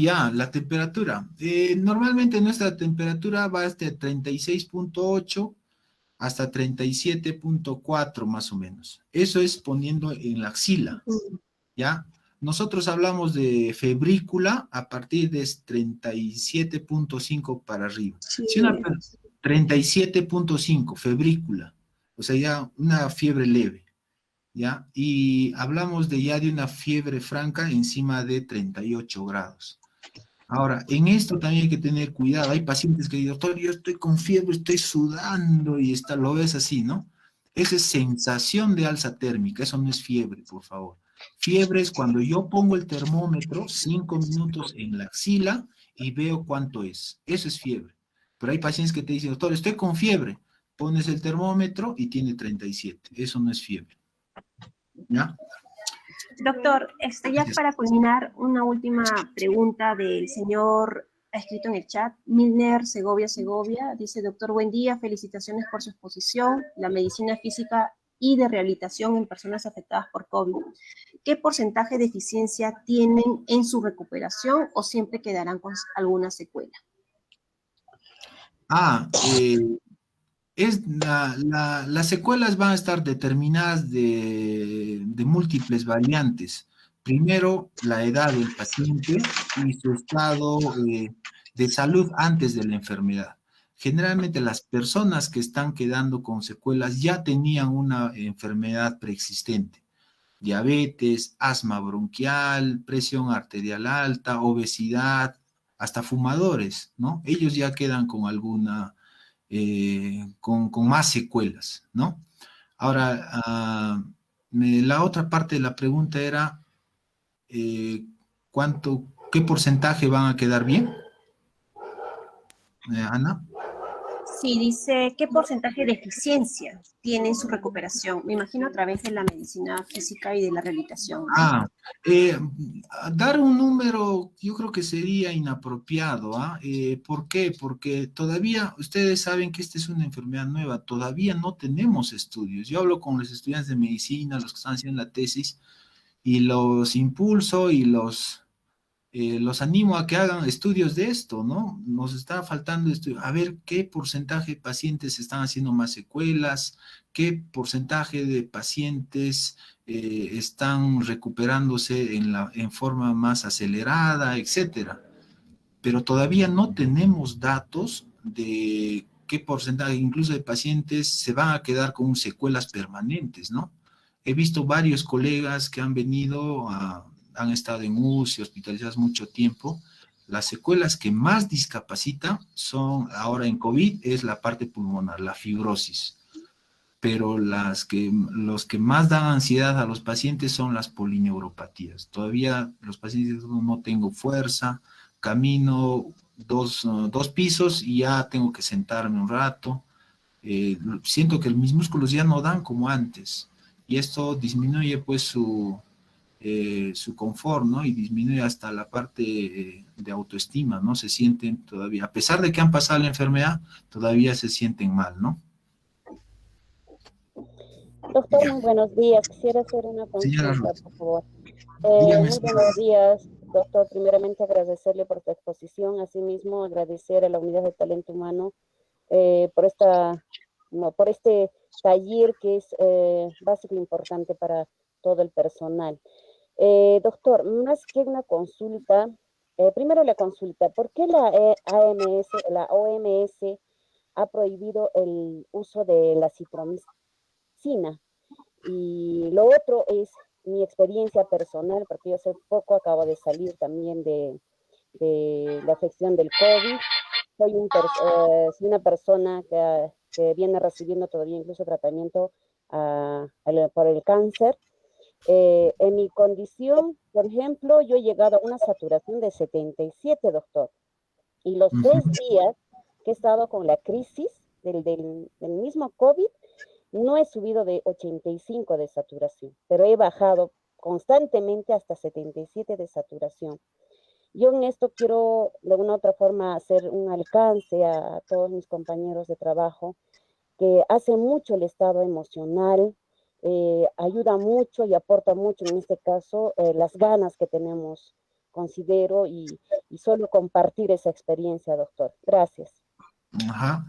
Speaker 6: Ya, la temperatura. Normalmente nuestra temperatura va hasta 36.8 hasta 37.4 más o menos. Eso es poniendo en la axila, ¿ya? Nosotros hablamos de febrícula a partir de 37.5 para arriba.
Speaker 8: Sí.
Speaker 6: Si una 37.5, febrícula, o sea, ya una fiebre leve, ¿ya? Y hablamos de una fiebre franca encima de 38 grados. Ahora, en esto también hay que tener cuidado. Hay pacientes que dicen, doctor, yo estoy con fiebre, estoy sudando y lo ves así, ¿no? Esa es sensación de alza térmica, eso no es fiebre, por favor. Fiebre es cuando yo pongo el termómetro 5 minutos en la axila y veo cuánto es. Eso es fiebre. Pero hay pacientes que te dicen, doctor, estoy con fiebre. Pones el termómetro y tiene 37. Eso no es fiebre. ¿Ya?
Speaker 2: Doctor, ya para culminar, una última pregunta del señor, ha escrito en el chat, Milner Segovia, dice, doctor, buen día, felicitaciones por su exposición, la medicina física y de rehabilitación en personas afectadas por COVID. ¿Qué porcentaje de eficiencia tienen en su recuperación o siempre quedarán con alguna secuela?
Speaker 6: Las secuelas van a estar determinadas de múltiples variantes. Primero, la edad del paciente y su estado de salud antes de la enfermedad. Generalmente las personas que están quedando con secuelas ya tenían una enfermedad preexistente. Diabetes, asma bronquial, presión arterial alta, obesidad, hasta fumadores, ¿no? Ellos ya quedan con alguna... con más secuelas, ¿no? Ahora, la otra parte de la pregunta era ¿qué porcentaje van a quedar bien? Ana.
Speaker 2: Sí, dice, ¿qué porcentaje de eficiencia tiene en su recuperación? Me imagino a través de la medicina física y de la rehabilitación.
Speaker 6: Dar un número yo creo que sería inapropiado. ¿Por qué? Porque todavía, ustedes saben que esta es una enfermedad nueva, todavía no tenemos estudios. Yo hablo con los estudiantes de medicina, los que están haciendo la tesis, y los impulso y los los animo a que hagan estudios de esto, ¿no? Nos está faltando estudio, a ver qué porcentaje de pacientes están haciendo más secuelas, qué porcentaje de pacientes están recuperándose en forma más acelerada, etcétera. Pero todavía no tenemos datos de qué porcentaje incluso de pacientes se van a quedar con secuelas permanentes, ¿no? He visto varios colegas que han venido han estado en UCI, hospitalizados mucho tiempo. Las secuelas que más discapacitan son, ahora en COVID, es la parte pulmonar, la fibrosis. Pero los que más dan ansiedad a los pacientes son las polineuropatías. Todavía los pacientes dicen, no tengo fuerza, camino dos pisos y ya tengo que sentarme un rato. Siento que mis músculos ya no dan como antes. Y esto disminuye pues su confort, ¿no? Y disminuye hasta la parte de autoestima, ¿no? Se sienten todavía, a pesar de que han pasado la enfermedad, todavía se sienten mal, ¿no?
Speaker 10: Doctor, muy buenos días. Quisiera hacer una consulta, por favor. Muy buenos días, doctor. Primeramente, agradecerle por su exposición. Asimismo, agradecer a la Unidad de Talento Humano por este taller que es básico e importante para todo el personal. Doctor, más que una consulta, primero la consulta, ¿por qué la OMS ha prohibido el uso de la citromicina? Y lo otro es mi experiencia personal, porque yo hace poco acabo de salir también de la afección del COVID. Soy una persona que viene recibiendo todavía incluso tratamiento por el cáncer. En mi condición, por ejemplo, yo he llegado a una saturación de 77, doctor. Y los 3 días que he estado con la crisis del mismo COVID, no he subido de 85 de saturación, pero he bajado constantemente hasta 77 de saturación. Yo en esto quiero de una u otra forma hacer un alcance a todos mis compañeros de trabajo, que hace mucho el estado emocional, ayuda mucho y aporta mucho, en este caso, las ganas que tenemos, considero, y solo compartir esa experiencia, doctor. Gracias.
Speaker 6: Ajá.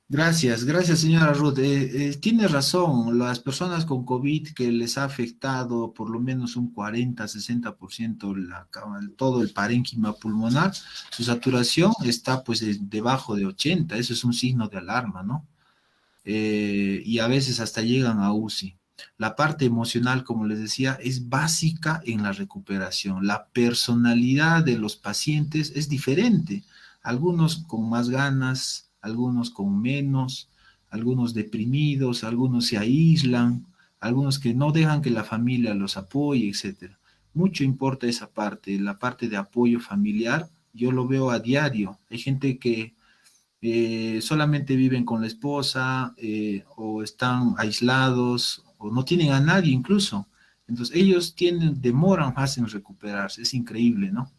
Speaker 6: Gracias señora Ruth. Tiene razón, las personas con COVID que les ha afectado por lo menos un 40-60% todo el parénquima pulmonar, su saturación está pues debajo de 80, eso es un signo de alarma, ¿no? Y a veces hasta llegan a UCI. La parte emocional, como les decía, es básica en la recuperación. La personalidad de los pacientes es diferente, algunos con más ganas, algunos con menos, algunos deprimidos, algunos se aíslan, algunos que no dejan que la familia los apoye, etc. Mucho importa esa parte, la parte de apoyo familiar, yo lo veo a diario. Hay gente que solamente viven con la esposa o están aislados o no tienen a nadie incluso. Entonces ellos demoran más en recuperarse, es increíble, ¿no?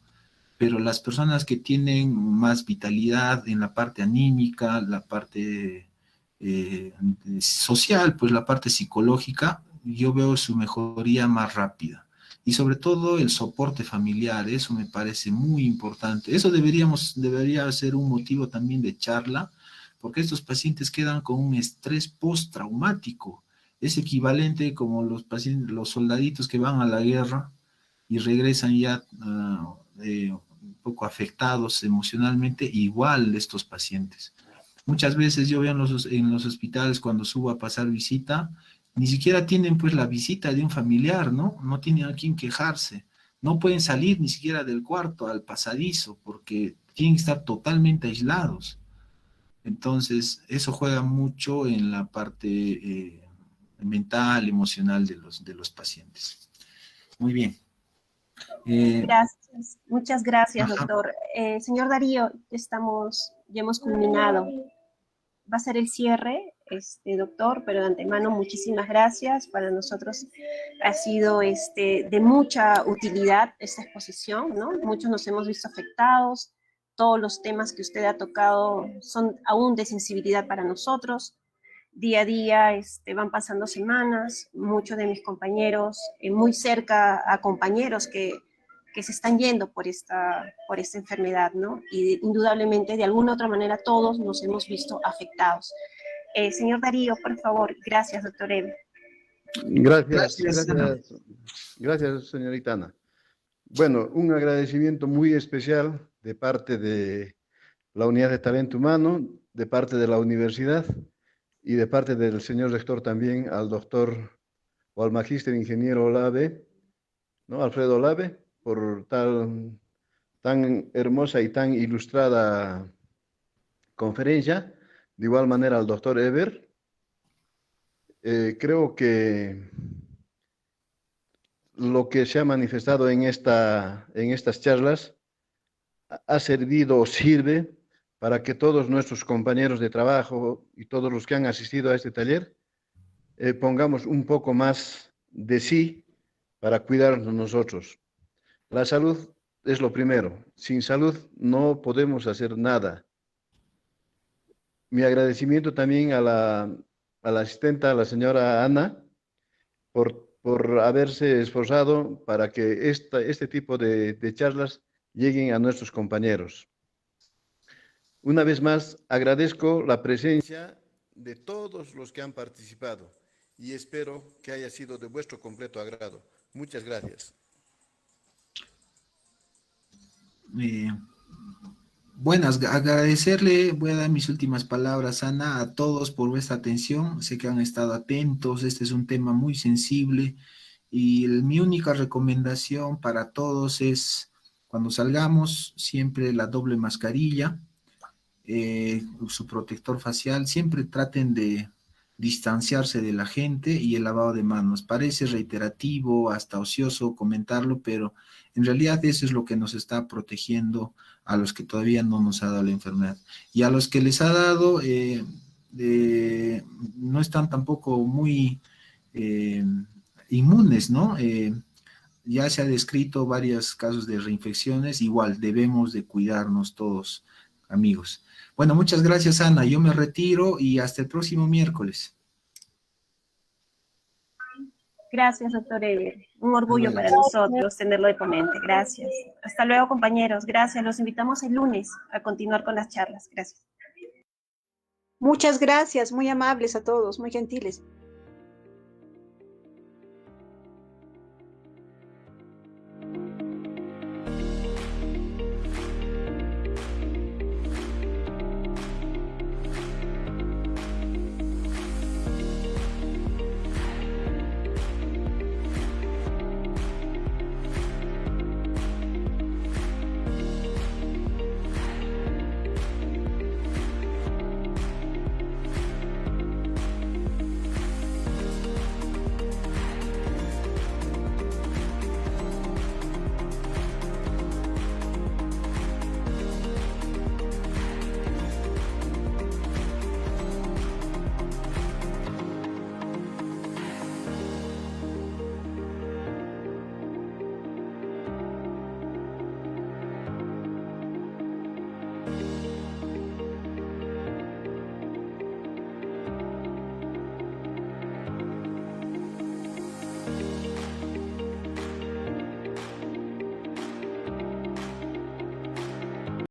Speaker 6: Pero las personas que tienen más vitalidad en la parte anímica, la parte social, pues la parte psicológica, yo veo su mejoría más rápida. Y sobre todo el soporte familiar, eso me parece muy importante. Eso debería ser un motivo también de charla, porque estos pacientes quedan con un estrés postraumático. Es equivalente como los soldaditos que van a la guerra y regresan ya un poco afectados emocionalmente, igual estos pacientes. Muchas veces yo veo en los hospitales cuando subo a pasar visita, ni siquiera tienen pues la visita de un familiar, ¿no? No tienen a quién quejarse. No pueden salir ni siquiera del cuarto al pasadizo porque tienen que estar totalmente aislados. Entonces, eso juega mucho en la parte mental, emocional de los pacientes. Muy bien.
Speaker 2: Gracias, muchas gracias, doctor. Señor Darío, ya hemos culminado. Va a ser el cierre, doctor, pero de antemano muchísimas gracias. Para nosotros ha sido de mucha utilidad esta exposición, ¿no? Muchos nos hemos visto afectados, todos los temas que usted ha tocado son aún de sensibilidad para nosotros. Día a día van pasando semanas, muchos de mis compañeros, muy cerca a compañeros que que se están yendo por esta enfermedad, ¿no? Y indudablemente, de alguna u otra manera, todos nos hemos visto afectados. Señor Darío, por favor. Gracias, doctor Eber.
Speaker 1: Gracias, señorita Ana. Bueno, un agradecimiento muy especial de parte de la Unidad de Talento Humano, de parte de la universidad y de parte del señor rector también al doctor o al magíster ingeniero Olave, ¿no? Alfredo Olave, por tan hermosa y tan ilustrada conferencia. De igual manera al doctor Eber. Creo que lo que se ha manifestado en estas charlas ha servido o sirve para que todos nuestros compañeros de trabajo y todos los que han asistido a este taller pongamos un poco más de sí para cuidarnos nosotros. La salud es lo primero. Sin salud no podemos hacer nada. Mi agradecimiento también a la asistenta, a la señora Ana, por haberse esforzado para que este tipo de charlas lleguen a nuestros compañeros. Una vez más, agradezco la presencia de todos los que han participado y espero que haya sido de vuestro completo agrado. Muchas gracias.
Speaker 6: Buenas, agradecerle, voy a dar mis últimas palabras, Ana, a todos por vuestra atención. Sé que han estado atentos, este es un tema muy sensible y mi única recomendación para todos es, cuando salgamos, siempre la doble mascarilla, su protector facial, siempre traten de distanciarse de la gente y el lavado de manos. Parece reiterativo, hasta ocioso comentarlo, pero en realidad eso es lo que nos está protegiendo a los que todavía no nos ha dado la enfermedad. Y a los que les ha dado, no están tampoco muy inmunes, ¿no? Ya se ha descrito varios casos de reinfecciones, igual debemos de cuidarnos todos, amigos. Bueno, muchas gracias, Ana. Yo me retiro y hasta el próximo miércoles.
Speaker 2: Gracias, doctor Eber. Un orgullo para nosotros tenerlo de ponente. Gracias. Hasta luego, compañeros. Gracias. Los invitamos el lunes a continuar con las charlas. Gracias.
Speaker 8: Muchas gracias, muy amables a todos, muy gentiles.